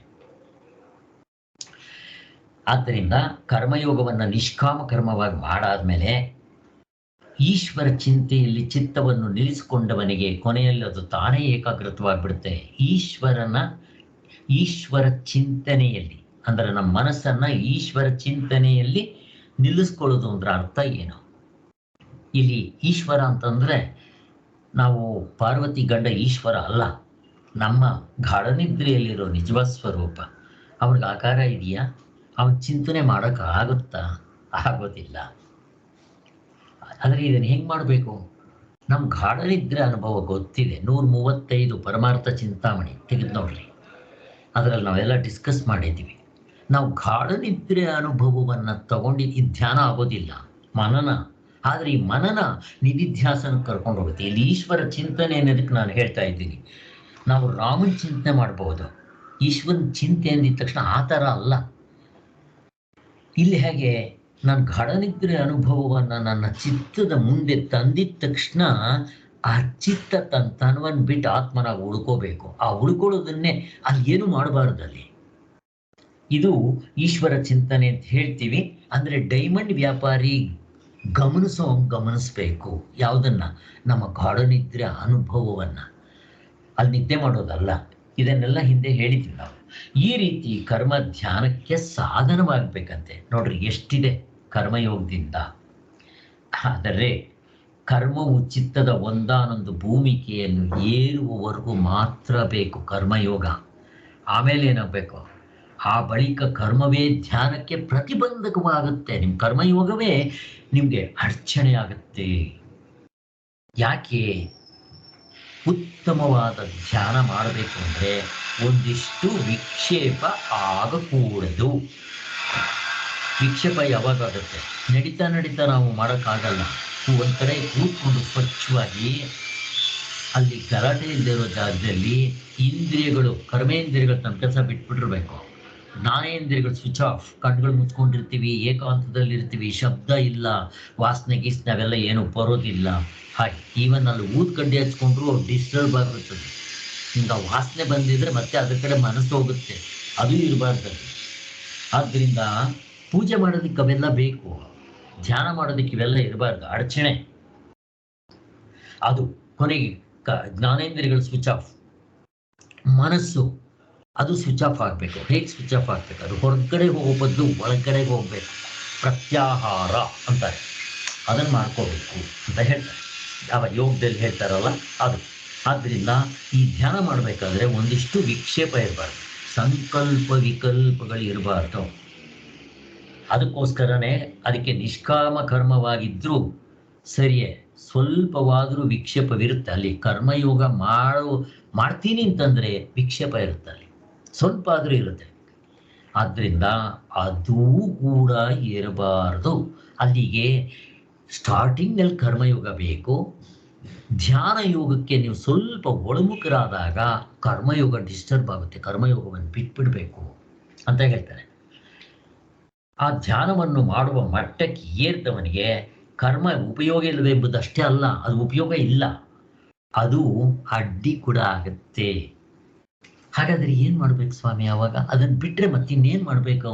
ಆದ್ದರಿಂದ ಕರ್ಮಯೋಗವನ್ನು ನಿಷ್ಕಾಮ ಕರ್ಮವಾಗಿ ಮಾಡಾದ್ಮೇಲೆ ಈಶ್ವರ ಚಿಂತೆಯಲ್ಲಿ ಚಿತ್ತವನ್ನು ನಿಲ್ಲಿಸಿಕೊಂಡವನಿಗೆ ಕೊನೆಯಲ್ಲಿ ಅದು ತಾನೇ ಏಕಾಗ್ರತವಾಗಿಬಿಡುತ್ತೆ. ಈಶ್ವರ ಚಿಂತನೆಯಲ್ಲಿ ಅಂದರೆ ನಮ್ಮ ಮನಸ್ಸನ್ನ ಈಶ್ವರ ಚಿಂತನೆಯಲ್ಲಿ ನಿಲ್ಲಿಸ್ಕೊಳ್ಳೋದು ಅಂದ್ರೆ ಅರ್ಥ ಏನು? ಇಲ್ಲಿ ಈಶ್ವರ ಅಂತಂದ್ರೆ ನಾವು ಪಾರ್ವತಿ ಗಂಡ ಈಶ್ವರ ಅಲ್ಲ, ನಮ್ಮ ಗಾಢನಿದ್ರೆಯಲ್ಲಿರೋ ನಿಜವಾದ ಸ್ವರೂಪ. ಅವ್ನಿಗೆ ಆಕಾರ ಇದೆಯಾ? ಅವನ ಚಿಂತನೆ ಮಾಡೋಕ್ಕಾಗುತ್ತಾ? ಆಗೋದಿಲ್ಲ. ಆದರೆ ಇದನ್ನು ಹೆಂಗೆ ಮಾಡಬೇಕು? ನಮ್ಮ ಗಾಢನಿದ್ರೆ ಅನುಭವ ಗೊತ್ತಿದೆ. 135 ಪರಮಾರ್ಥ ಚಿಂತಾಮಣಿ ತೆಗೆದು ನೋಡ್ರಿ, ಅದರಲ್ಲಿ ನಾವೆಲ್ಲ ಡಿಸ್ಕಸ್ ಮಾಡಿದ್ದೀವಿ. ನಾವು ಗಾಢನಿದ್ರೆ ಅನುಭವವನ್ನು ತಗೊಂಡಿದ್ದು ಧ್ಯಾನ ಆಗೋದಿಲ್ಲ, ಮನನ. ಆದರೆ ಈ ಮನನ ನಿಧಿಧ್ಯಾಸನ ಕರ್ಕೊಂಡು ಹೋಗುತ್ತೆ. ಇಲ್ಲಿ ಈಶ್ವರ ಚಿಂತನೆ ಅನ್ನೋದಕ್ಕೆ ನಾನು ಹೇಳ್ತಾ ಇದ್ದೀನಿ. ನಾವು ರಾಮನ ಚಿಂತನೆ ಮಾಡಬಹುದು, ಈಶ್ವರನ ಚಿಂತೆ ಅಂದಿದ ತಕ್ಷಣ ಆ ಥರ ಅಲ್ಲ. ಇಲ್ಲಿ ಹೇಗೆ ನಾನು ಗಾಢನಿದ್ರೆ ಅನುಭವವನ್ನು ನನ್ನ ಚಿತ್ತದ ಮುಂದೆ ತಂದಿದ ತಕ್ಷಣ ಆ ಚಿತ್ತ ತನ್ನವನ್ನು ಬಿಟ್ಟು ಆತ್ಮನಾಗಿ ಉಳ್ಕೋಬೇಕು. ಆ ಉಳ್ಕೊಳ್ಳೋದನ್ನೇ ಅಲ್ಲಿ ಏನು ಮಾಡಬಾರ್ದಲ್ಲಿ. ಇದು ಈಶ್ವರ ಚಿಂತನೆ ಅಂತ ಹೇಳ್ತೀವಿ. ಅಂದರೆ ಡೈಮಂಡ್ ವ್ಯಾಪಾರಿ ಗಮನಿಸ್ಬೇಕು. ಯಾವುದನ್ನ? ನಮ್ಮ ಗಾಢನಿದ್ರೆ ಅನುಭವವನ್ನು. ಅಲ್ಲಿ ನಿದ್ದೆ ಮಾಡೋದಲ್ಲ. ಇದನ್ನೆಲ್ಲ ಹಿಂದೆ ಹೇಳಿದ್ವಿ ನಾವು. ಈ ರೀತಿ ಕರ್ಮ ಧ್ಯಾನಕ್ಕೆ ಸಾಧನವಾಗಬೇಕಂತೆ. ನೋಡ್ರಿ ಎಷ್ಟಿದೆ ಕರ್ಮಯೋಗದಿಂದ. ಆದರೆ ಕರ್ಮವು ಚಿತ್ತದ ಒಂದಾನೊಂದು ಭೂಮಿಕೆಯನ್ನು ಏರುವವರೆಗೂ ಮಾತ್ರ ಬೇಕು ಕರ್ಮಯೋಗ. ಆಮೇಲೆ ಏನಾಗಬೇಕು? ಆ ಬಳಿಕ ಕರ್ಮವೇ ಧ್ಯಾನಕ್ಕೆ ಪ್ರತಿಬಂಧಕವಾಗುತ್ತೆ. ನಿಮ್ಮ ಕರ್ಮಯೋಗವೇ ನಿಮಗೆ ಅಡಚಣೆ ಆಗುತ್ತೆ. ಯಾಕೆ? ಉತ್ತಮವಾದ ಧ್ಯಾನ ಮಾಡಬೇಕು ಅಂದರೆ ಒಂದಿಷ್ಟು ವಿಕ್ಷೇಪ ಆಗಕೂಡದು. ವಿಕ್ಷೇಪ ಯಾವಾಗಾಗುತ್ತೆ? ನಡೀತಾ ನಾವು ಮಾಡೋಕ್ಕಾಗಲ್ಲ. ಒಂದು ಕಡೆ ಕೂತ್ಕೊಂಡು ಸ್ವಚ್ಛವಾಗಿ ಅಲ್ಲಿ ಗಲಾಟೆ ಇಲ್ಲದಿರೋ ಜಾಗದಲ್ಲಿ ಇಂದ್ರಿಯಗಳು, ಕರ್ಮೇಂದ್ರಿಯಗಳು ತಮ್ಮ ಕೆಲಸ ಬಿಟ್ಬಿಟ್ಟಿರ್ಬೇಕು. ಜ್ಞಾನೇಂದ್ರಿಯಗಳು ಸ್ವಿಚ್ ಆಫ್, ಕಣ್ಗಳು ಮುಚ್ಕೊಂಡಿರ್ತೀವಿ, ಏಕಾಂತದಲ್ಲಿರ್ತೀವಿ, ಶಬ್ದ ಇಲ್ಲ, ವಾಸನೆ ಗೀಸನೆ ಅವೆಲ್ಲ ಏನು ಬರೋದಿಲ್ಲ. ಹಾಗೆ ಈವನ್ ಅಲ್ಲಿ ಕಡ್ಡಿ ಹಚ್ಕೊಂಡ್ರು ಡಿಸ್ಟರ್ಬ್ ಆಗಿರ್ತದೆ. ಹಿಂಗೆ ವಾಸನೆ ಬಂದಿದ್ರೆ ಮತ್ತೆ ಅದ್ರ ಕಡೆ ಮನಸ್ಸು ಹೋಗುತ್ತೆ, ಅದು ಇರಬಾರ್ದು. ಆದ್ದರಿಂದ ಪೂಜೆ ಮಾಡೋದಕ್ಕೆ ಅವೆಲ್ಲ ಬೇಕು, ಧ್ಯಾನ ಮಾಡೋದಕ್ಕೆ ಇವೆಲ್ಲ ಇರಬಾರ್ದು, ಅಡಚಣೆ. ಅದು ಕೊನೆಗೆ ಜ್ಞಾನೇಂದ್ರಿಯಗಳು ಸ್ವಿಚ್ ಆಫ್, ಮನಸ್ಸು ಅದು ಸ್ವಿಚ್ ಆಫ್ ಆಗಬೇಕು. ಹೇಗೆ ಸ್ವಿಚ್ ಆಫ್ ಆಗಬೇಕು? ಅದು ಹೊರಗಡೆ ಹೋಗೋ ಬದಲು ಒಳಗಡೆಗೆ ಹೋಗ್ಬೇಕು. ಪ್ರತ್ಯಾಹಾರ ಅಂತಾರೆ, ಅದನ್ನು ಮಾಡ್ಕೋಬೇಕು ಅಂತ ಹೇಳ್ತಾರೆ. ಯಾವ ಯೋಗದಲ್ಲಿ ಹೇಳ್ತಾರಲ್ಲ ಅದು. ಆದ್ದರಿಂದ ಈ ಧ್ಯಾನ ಮಾಡಬೇಕಾದ್ರೆ ಒಂದಿಷ್ಟು ವಿಕ್ಷೇಪ ಇರಬಾರ್ದು, ಸಂಕಲ್ಪ ವಿಕಲ್ಪಗಳು ಇರಬಾರ್ದು. ಅದಕ್ಕೋಸ್ಕರನೇ ಅದಕ್ಕೆ ನಿಷ್ಕಾಮ ಕರ್ಮವಾಗಿದ್ದರೂ ಸರಿಯೇ, ಸ್ವಲ್ಪವಾದರೂ ವಿಕ್ಷೇಪವಿರುತ್ತೆ. ಅಲ್ಲಿ ಕರ್ಮಯೋಗ ಮಾಡ್ತೀನಿ ಅಂತಂದರೆ ವಿಕ್ಷೇಪ ಇರುತ್ತೆ, ಅಲ್ಲಿ ಸ್ವಲ್ಪ ಆದರೂ ಇರುತ್ತೆ. ಆದ್ದರಿಂದ ಅದೂ ಕೂಡ ಇರಬಾರ್ದು. ಅಲ್ಲಿಗೆ ಸ್ಟಾರ್ಟಿಂಗ್ನಲ್ಲಿ ಕರ್ಮಯೋಗ ಬೇಕು. ಧ್ಯಾನ ಯೋಗಕ್ಕೆ ನೀವು ಸ್ವಲ್ಪ ಒಳಮುಖರಾದಾಗ ಕರ್ಮಯೋಗ ಡಿಸ್ಟರ್ಬ್ ಆಗುತ್ತೆ, ಕರ್ಮಯೋಗವನ್ನು ಬಿಟ್ಬಿಡಬೇಕು ಅಂತ ಹೇಳ್ತಾರೆ. ಆ ಧ್ಯಾನವನ್ನು ಮಾಡುವ ಮಟ್ಟಕ್ಕೆ ಏರ್ದವನಿಗೆ ಕರ್ಮ ಉಪಯೋಗ ಇಲ್ಲವೆಂಬುದಷ್ಟೇ ಅಲ್ಲ, ಅದು ಉಪಯೋಗ ಇಲ್ಲ, ಅದು ಅಡ್ಡಿ ಕೂಡ ಆಗುತ್ತೆ. ಹಾಗಾದರೆ ಏನು ಮಾಡ್ಬೇಕು ಸ್ವಾಮಿ? ಅವಾಗ ಅದನ್ನು ಬಿಟ್ಟರೆ ಮತ್ತಿನ್ನೇನು ಮಾಡಬೇಕು?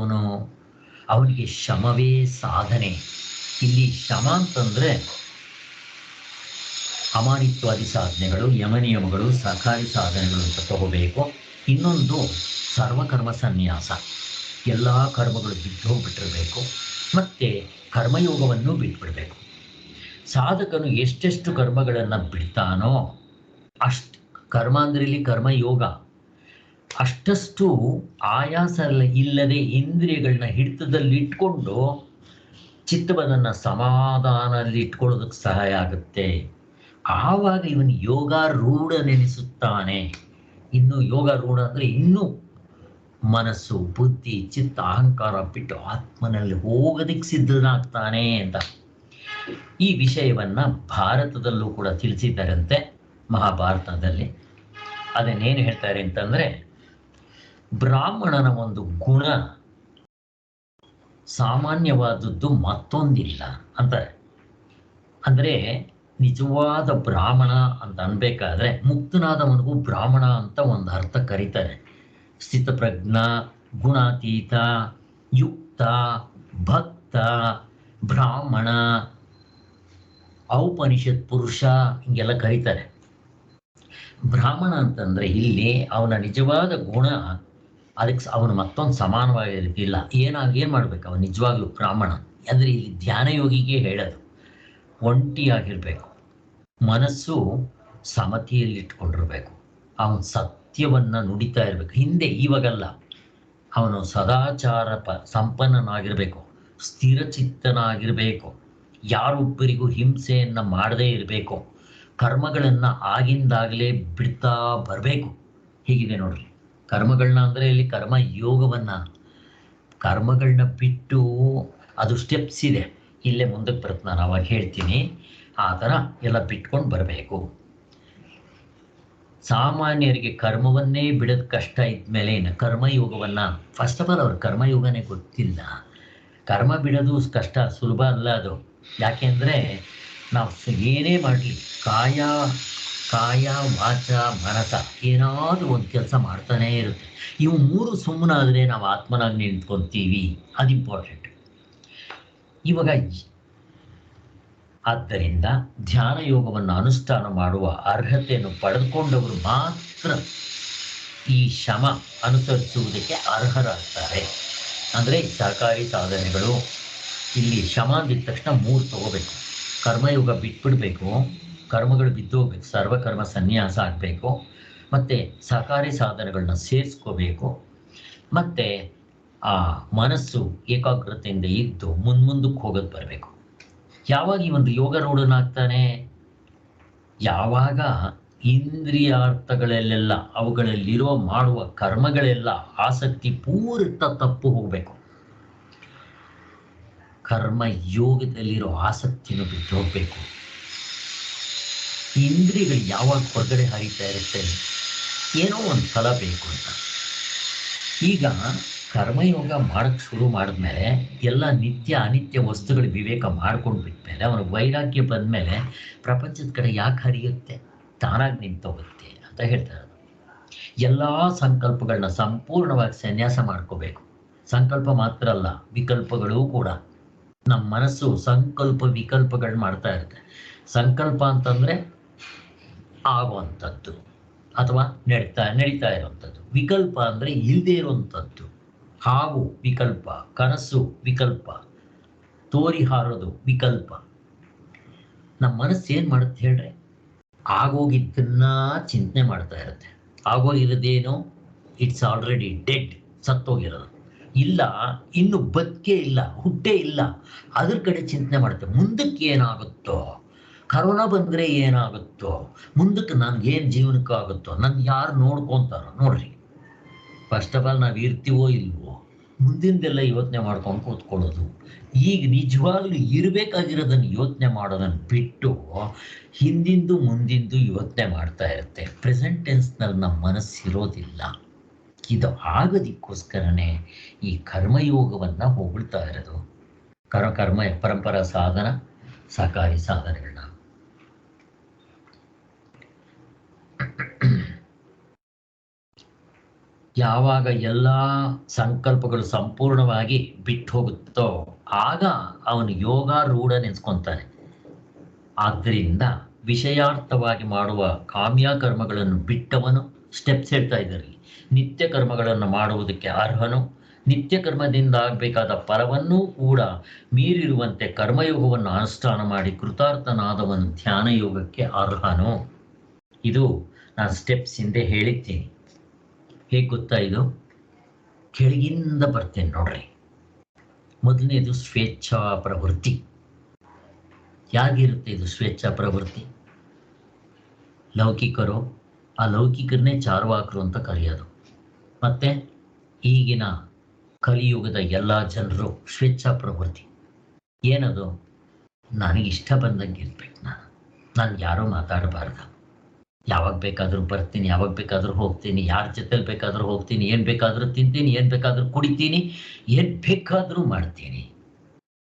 ಅವನಿಗೆ ಶಮವೇ ಸಾಧನೆ. ಇಲ್ಲಿ ಶಮ ಅಂತಂದರೆ ಅಮಾನಿತ್ವಾದಿ ಸಾಧನೆಗಳು, ಯಮನಿಯಮಗಳು, ಸಹಕಾರಿ ಸಾಧನೆಗಳು ಅಂತ ತಗೋಬೇಕು. ಇನ್ನೊಂದು ಸರ್ವಕರ್ಮ ಸನ್ಯಾಸ, ಎಲ್ಲ ಕರ್ಮಗಳು ಬಿಟ್ಟು ಹೋಗ್ಬಿಟ್ಟಿರಬೇಕು. ಮತ್ತು ಕರ್ಮಯೋಗವನ್ನು ಬಿಟ್ಬಿಡಬೇಕು. ಸಾಧಕನು ಎಷ್ಟೆಷ್ಟು ಕರ್ಮಗಳನ್ನು ಬಿಡ್ತಾನೋ ಅಷ್ಟು, ಕರ್ಮ ಅಂದ್ರೆ ಇಲ್ಲಿ ಕರ್ಮಯೋಗ, ಅಷ್ಟಷ್ಟು ಆಯಾಸ ಇಲ್ಲದೆ ಇಂದ್ರಿಯಗಳನ್ನ ಹಿಡಿತದಲ್ಲಿ ಇಟ್ಕೊಂಡು ಚಿತ್ತವನ್ನು ಸಮಾಧಾನದಲ್ಲಿ ಇಟ್ಕೊಳ್ಳೋದಕ್ಕೆ ಸಹಾಯ ಆಗುತ್ತೆ. ಆವಾಗ ಇವನು ಯೋಗಾರೂಢ ನೆನೆಸುತ್ತಾನೆ. ಇನ್ನು ಯೋಗಾರೂಢ ಅಂದರೆ ಇನ್ನೂ ಮನಸ್ಸು, ಬುದ್ಧಿ, ಚಿತ್ತ, ಅಹಂಕಾರ ಬಿಟ್ಟು ಆತ್ಮನಲ್ಲಿ ಹೋಗೋದಕ್ಕೆ ಸಿದ್ಧನಾಗ್ತಾನೆ ಅಂತ. ಈ ವಿಷಯವನ್ನ ಭಾರತದಲ್ಲೂ ಕೂಡ ತಿಳಿಸಿದ್ದಾರಂತೆ, ಮಹಾಭಾರತದಲ್ಲಿ. ಅದನ್ನೇನು ಹೇಳ್ತಾರೆ ಅಂತಂದ್ರೆ, ಬ್ರಾಹ್ಮಣನ ಒಂದು ಗುಣ ಸಾಮಾನ್ಯವಾದದ್ದು ಮತ್ತೊಂದಿಲ್ಲ ಅಂತಾರೆ. ಅಂದರೆ ನಿಜವಾದ ಬ್ರಾಹ್ಮಣ ಅಂತ ಅನ್ಬೇಕಾದ್ರೆ ಮುಕ್ತನಾದವನಿಗೂ ಬ್ರಾಹ್ಮಣ ಅಂತ ಒಂದು ಅರ್ಥ ಕರೀತಾರೆ. ಸ್ಥಿತಪ್ರಜ್ಞ, ಗುಣಾತೀತ, ಯುಕ್ತ, ಭಕ್ತ, ಬ್ರಾಹ್ಮಣ, ಔಪನಿಷತ್ ಪುರುಷ ಹಿಂಗೆಲ್ಲ ಕರೀತಾರೆ. ಬ್ರಾಹ್ಮಣ ಅಂತಂದ್ರೆ ಇಲ್ಲಿ ಅವನ ನಿಜವಾದ ಗುಣ ಅದಕ್ಕೆ ಅವನು ಮತ್ತೊಂದು ಸಮಾನವಾಗಿರ್ತಿಲ್ಲ. ಏನು ಮಾಡ್ಬೇಕು ಅವನು ನಿಜವಾಗ್ಲೂ ಬ್ರಾಹ್ಮಣ ಅಂದರೆ ಇಲ್ಲಿ ಧ್ಯಾನ ಯೋಗಿಗೆ ಹೇಳೋದು ಒಂಟಿಯಾಗಿರ್ಬೇಕು, ಮನಸ್ಸು ಸಮತಿಯಲ್ಲಿ ಇಟ್ಕೊಂಡಿರ್ಬೇಕು, ಅವನು ಸತ್ಯವನ್ನ ನುಡಿತಾ ಇರಬೇಕು. ಹಿಂದೆ ಇವಾಗಲ್ಲ, ಅವನು ಸದಾಚಾರ ಸಂಪನ್ನನಾಗಿರ್ಬೇಕು, ಸ್ಥಿರಚಿತ್ತನಾಗಿರ್ಬೇಕು, ಯಾರೊಬ್ಬರಿಗೂ ಹಿಂಸೆಯನ್ನ ಮಾಡದೇ ಇರಬೇಕು, ಕರ್ಮಗಳನ್ನ ಆಗಿಂದಾಗಲೇ ಬಿಡ್ತಾ ಬರಬೇಕು. ಹೀಗಿದೆ ನೋಡ್ರಿ ಕರ್ಮಗಳನ್ನ ಅಂದರೆ ಇಲ್ಲಿ ಕರ್ಮ ಯೋಗವನ್ನ, ಕರ್ಮಗಳನ್ನ ಬಿಟ್ಟು ಅದು ಸ್ಟೆಪ್ಸ್ ಇದೆ, ಇಲ್ಲೇ ಮುಂದಕ್ಕೆ ಬರುತ್ತೆ, ನಾನು ಅವಾಗ ಹೇಳ್ತೀನಿ. ಆ ಥರ ಎಲ್ಲ ಬಿಟ್ಕೊಂಡು ಬರಬೇಕು. ಸಾಮಾನ್ಯರಿಗೆ ಕರ್ಮವನ್ನೇ ಬಿಡೋದು ಕಷ್ಟ ಇದ್ಮೇಲೆ ಇನ್ನು ಕರ್ಮಯೋಗವನ್ನ, ಫಸ್ಟ್ ಆಫ್ ಆಲ್ ಅವ್ರ ಕರ್ಮಯೋಗನೇ ಗೊತ್ತಿಲ್ಲ. ಕರ್ಮ ಬಿಡೋದು ಕಷ್ಟ, ಸುಲಭ ಅಲ್ಲ ಅದು. ಯಾಕೆಂದರೆ ನಾವು ಏನೇ ಮಾಡಲಿ ಕಾಯ ವಾಚ ಮನಸ ಏನಾದರೂ ಒಂದು ಕೆಲಸ ಮಾಡ್ತಾನೇ ಇರುತ್ತೆ. ಇವು ಮೂರು ಸುಮ್ಮನಾದರೆ ನಾವು ಆತ್ಮನಾಗಿ ನಿಂತ್ಕೊತೀವಿ, ಅದು ಇಂಪಾರ್ಟೆಂಟ್. ಇವಾಗ ಆದ್ದರಿಂದ ಧ್ಯಾನ ಯೋಗವನ್ನು ಅನುಷ್ಠಾನ ಮಾಡುವ ಅರ್ಹತೆಯನ್ನು ಪಡೆದುಕೊಂಡವರು ಮಾತ್ರ ಈ ಶಮ ಅನುಸರಿಸುವುದಕ್ಕೆ ಅರ್ಹರಾಗ್ತಾರೆ. ಅಂದರೆ ಸಹಕಾರಿ ಸಾಧನೆಗಳು, ಇಲ್ಲಿ ಶಮ ಅಂದಿದ ತಕ್ಷಣ 3 ತಗೋಬೇಕು. ಕರ್ಮಯೋಗ ಬಿಟ್ಬಿಡ್ಬೇಕು, ಕರ್ಮಗಳು ಬಿದ್ದೋಗ್ಬೇಕು, ಸರ್ವಕರ್ಮ ಸನ್ಯಾಸ ಆಗಬೇಕು, ಮತ್ತು ಸಹಕಾರಿ ಸಾಧನೆಗಳನ್ನ ಸೇರಿಸ್ಕೋಬೇಕು, ಮತ್ತು ಆ ಮನಸ್ಸು ಏಕಾಗ್ರತೆಯಿಂದ ಇದ್ದು ಮುಂದಕ್ಕೆ ಹೋಗೋದು ಬರಬೇಕು. ಯಾವಾಗ ಈ ಒಂದು ಯೋಗ ರೂಢನಾಗ್ತಾನೆ, ಯಾವಾಗ ಇಂದ್ರಿಯಾರ್ಥಗಳಲ್ಲೆಲ್ಲ ಅವುಗಳಲ್ಲಿರುವ ಮಾಡುವ ಕರ್ಮಗಳೆಲ್ಲ ಆಸಕ್ತಿ ಪೂರ್ತ ತಪ್ಪು ಹೋಗಬೇಕು. ಕರ್ಮ ಯೋಗದಲ್ಲಿರೋ ಆಸಕ್ತಿನೂ ಬಿಟ್ಟು ಹೋಗಬೇಕು. ಇಂದ್ರಿಯಗಳು ಯಾವಾಗ ಹೊರಗಡೆ ಹರಿತಾ ಇರುತ್ತೆ, ಏನೋ ಒಂದು ಫಲ ಬೇಕು ಅಂತ. ಈಗ ಕರ್ಮಯೋಗ ಮಾಡಕ್ಕೆ ಶುರು ಮಾಡಿದ್ಮೇಲೆ ಎಲ್ಲ ನಿತ್ಯ ಅನಿತ್ಯ ವಸ್ತುಗಳ ವಿವೇಕ ಮಾಡ್ಕೊಂಡು ಬಿಟ್ಮೇಲೆ ಅವನಿಗೆ ವೈರಾಗ್ಯ ಬಂದಮೇಲೆ ಪ್ರಪಂಚದ ಕಡೆ ಯಾಕೆ ಹರಿಯುತ್ತೆ, ತಾನಾಗಿ ನಿಂತೋಗುತ್ತೆ ಅಂತ ಹೇಳ್ತಾರೆ. ಎಲ್ಲ ಸಂಕಲ್ಪಗಳನ್ನ ಸಂಪೂರ್ಣವಾಗಿ ಸನ್ಯಾಸ ಮಾಡ್ಕೋಬೇಕು. ಸಂಕಲ್ಪ ಮಾತ್ರ ಅಲ್ಲ, ವಿಕಲ್ಪಗಳೂ ಕೂಡ. ನಮ್ಮ ಮನಸ್ಸು ಸಂಕಲ್ಪ ವಿಕಲ್ಪಗಳು ಮಾಡ್ತಾ ಇರುತ್ತೆ. ಸಂಕಲ್ಪ ಅಂತಂದರೆ ಆಗುವಂಥದ್ದು ಅಥವಾ ನಡೀತಾ ಇರುವಂಥದ್ದು. ವಿಕಲ್ಪ ಅಂದರೆ ಇಲ್ಲದೇ ಇರುವಂಥದ್ದು. ಹಾವು ವಿಕಲ್ಪ, ಕನಸು ವಿಕಲ್ಪ, ತೋರಿ ಹಾರೋದು ವಿಕಲ್ಪ. ನಮ್ಮ ಮನಸ್ಸು ಏನು ಮಾಡುತ್ತೆ ಹೇಳ್ರೆ, ಆಗೋಗಿದ್ದನ್ನ ಚಿಂತನೆ ಮಾಡ್ತಾ ಇರುತ್ತೆ. ಆಗೋಗಿರೋದೇನು, ಇಟ್ಸ್ ಆಲ್ರೆಡಿ ಡೆಡ್, ಸತ್ತೋಗಿರೋದು. ಇಲ್ಲ, ಇನ್ನು ಬದುಕೇ ಇಲ್ಲ, ಹುಟ್ಟೇ ಇಲ್ಲ, ಅದ್ರ ಕಡೆ ಚಿಂತನೆ ಮಾಡುತ್ತೆ. ಮುಂದಕ್ಕೆ ಏನಾಗುತ್ತೋ, ಕರೋನಾ ಬಂದರೆ ಏನಾಗುತ್ತೋ, ಮುಂದಕ್ಕೆ ನನಗೇನು ಜೀವನಕ್ಕಾಗುತ್ತೋ, ನನ್ನ ಯಾರು ನೋಡ್ಕೊತಾರೋ ನೋಡ್ರಿ. ಫಸ್ಟ್ ಆಫ್ ಆಲ್ ನಾವು ಇರ್ತೀವೋ ಇಲ್ವೋ, ಮುಂದಿಂದೆಲ್ಲ ಯೋಚನೆ ಮಾಡ್ಕೊಂಡು ಕೂತ್ಕೊಳ್ಳೋದು. ಈಗ ನಿಜವಾಗ್ಲೂ ಇರಬೇಕಾಗಿರೋದನ್ನು ಯೋಚನೆ ಮಾಡೋದನ್ನು ಬಿಟ್ಟು ಹಿಂದಿಂದು ಮುಂದಿಂದು ಯೋಚನೆ ಮಾಡ್ತಾ ಇರುತ್ತೆ. ಪ್ರೆಸೆಂಟ್ ಟೆನ್ಸ್ನಲ್ಲಿ ನಮ್ಮ ಮನಸ್ಸಿರೋದಿಲ್ಲ. ಇದು ಆಗೋದಕ್ಕೋಸ್ಕರನೇ ಈ ಕರ್ಮಯೋಗವನ್ನು ಹೊಗಳ್ತಾ ಇರೋದು. ಕರ್ಮ ಪರಂಪರಾ ಸಾಧನ, ಸಹಕಾರಿ ಸಾಧನೆಗಳನ್ನ. ಯಾವಾಗ ಎಲ್ಲ ಸಂಕಲ್ಪಗಳು ಸಂಪೂರ್ಣವಾಗಿ ಬಿಟ್ಟು ಹೋಗುತ್ತೋ ಆಗ ಅವನು ಯೋಗಾರೂಢ ನೆನೆಸ್ಕೊತಾನೆ. ಆದ್ದರಿಂದ ವಿಷಯಾರ್ಥವಾಗಿ ಮಾಡುವ ಕಾಮ್ಯ ಕರ್ಮಗಳನ್ನು ಬಿಟ್ಟವನು, ಸ್ಟೆಪ್ಸ್ ಹೇಳ್ತಾ ಇದ್ದಾರೆ, ನಿತ್ಯ ಕರ್ಮಗಳನ್ನು ಮಾಡುವುದಕ್ಕೆ ಅರ್ಹನು. ನಿತ್ಯ ಕರ್ಮದಿಂದ ಆಗಬೇಕಾದ ಫಲವನ್ನೂ ಕೂಡ ಮೀರಿರುವಂತೆ ಕರ್ಮಯೋಗವನ್ನು ಅನುಷ್ಠಾನ ಮಾಡಿ ಕೃತಾರ್ಥನಾದವನು ಧ್ಯಾನ ಯೋಗಕ್ಕೆ ಅರ್ಹನು. ಇದು ನಾನು ಸ್ಟೆಪ್ಸ್ ಹಿಂದೆ ಹೇಳಿದ್ದೀನಿ. ಹೇಗೆ ಗೊತ್ತಾ, ಇದು ಕೆಳಗಿಂದ ಬರ್ತೇನೆ ನೋಡ್ರಿ. ಮೊದಲನೇದು ಸ್ವೇಚ್ಛಾ ಪ್ರವೃತ್ತಿ. ಯಾಗಿರುತ್ತೆ ಇದು ಸ್ವೇಚ್ಛಾ ಪ್ರವೃತ್ತಿ? ಲೌಕಿಕರು, ಆ ಲೌಕಿಕರನ್ನೇ ಚಾರ್ವಾಕರು ಅಂತ ಕರೆಯೋದು. ಮತ್ತೆ ಈಗಿನ ಕಲಿಯುಗದ ಎಲ್ಲ ಜನರು ಸ್ವೇಚ್ಛಾ ಪ್ರವೃತ್ತಿ. ಏನದು? ನನಗಿಷ್ಟ ಬಂದಂಗೆ ಇರ್ಬೇಕು, ನಾನು ಯಾರೂ ಮಾತಾಡಬಾರ್ದು, ಯಾವಾಗ ಬೇಕಾದರೂ ಬರ್ತೀನಿ, ಯಾವಾಗ ಬೇಕಾದರೂ ಹೋಗ್ತೀನಿ, ಯಾರ ಜೊತೆಲಿ ಬೇಕಾದರೂ ಹೋಗ್ತೀನಿ, ಏನು ಬೇಕಾದರೂ ತಿಂತೀನಿ, ಏನು ಬೇಕಾದರೂ ಕುಡಿತೀನಿ, ಏನು ಬೇಕಾದರೂ ಮಾಡ್ತೀನಿ.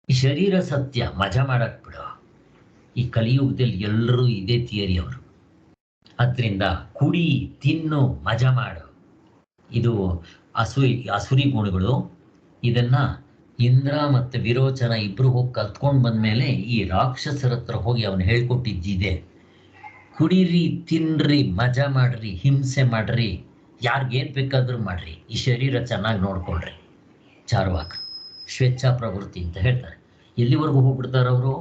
ಈ ಶರೀರ ಸತ್ಯ, ಮಜಾ ಮಾಡಕ್ಕೆ ಬಿಡು. ಈ ಕಲಿಯುಗದಲ್ಲಿ ಎಲ್ಲರೂ ಇದೇ ಥಿಯರಿ ಅವರು. ಅದರಿಂದ ಕುಡಿ, ತಿನ್ನು, ಮಜಾ ಮಾಡು, ಇದು ಅಸುರಿ ಗುಣಗಳು. ಇದನ್ನ ಇಂದ್ರ ಮತ್ತು ವಿರೋಚನ ಇಬ್ರು ಹೋಗಿ ಕಲ್ತ್ಕೊಂಡು ಬಂದ್ಮೇಲೆ ಈ ರಾಕ್ಷಸರ ಹತ್ರ ಹೋಗಿ ಅವನು ಹೇಳ್ಕೊಟ್ಟಿದ್ದಿದೆ. ಕುಡೀರಿ, ತಿನ್ರಿ, ಮಜಾ ಮಾಡ್ರಿ, ಹಿಂಸೆ ಮಾಡ್ರಿ, ಯಾರಿಗೇನು ಬೇಕಾದ್ರೂ ಮಾಡ್ರಿ, ಈ ಶರೀರ ಚೆನ್ನಾಗಿ ನೋಡ್ಕೊಳ್ರಿ. ಚಾರ್ವಾಕ ಸ್ವೇಚ್ಛಾ ಪ್ರವೃತ್ತಿ ಅಂತ ಹೇಳ್ತಾರೆ. ಎಲ್ಲಿವರೆಗೂ ಹೋಗ್ಬಿಡ್ತಾರೆ ಅವರು?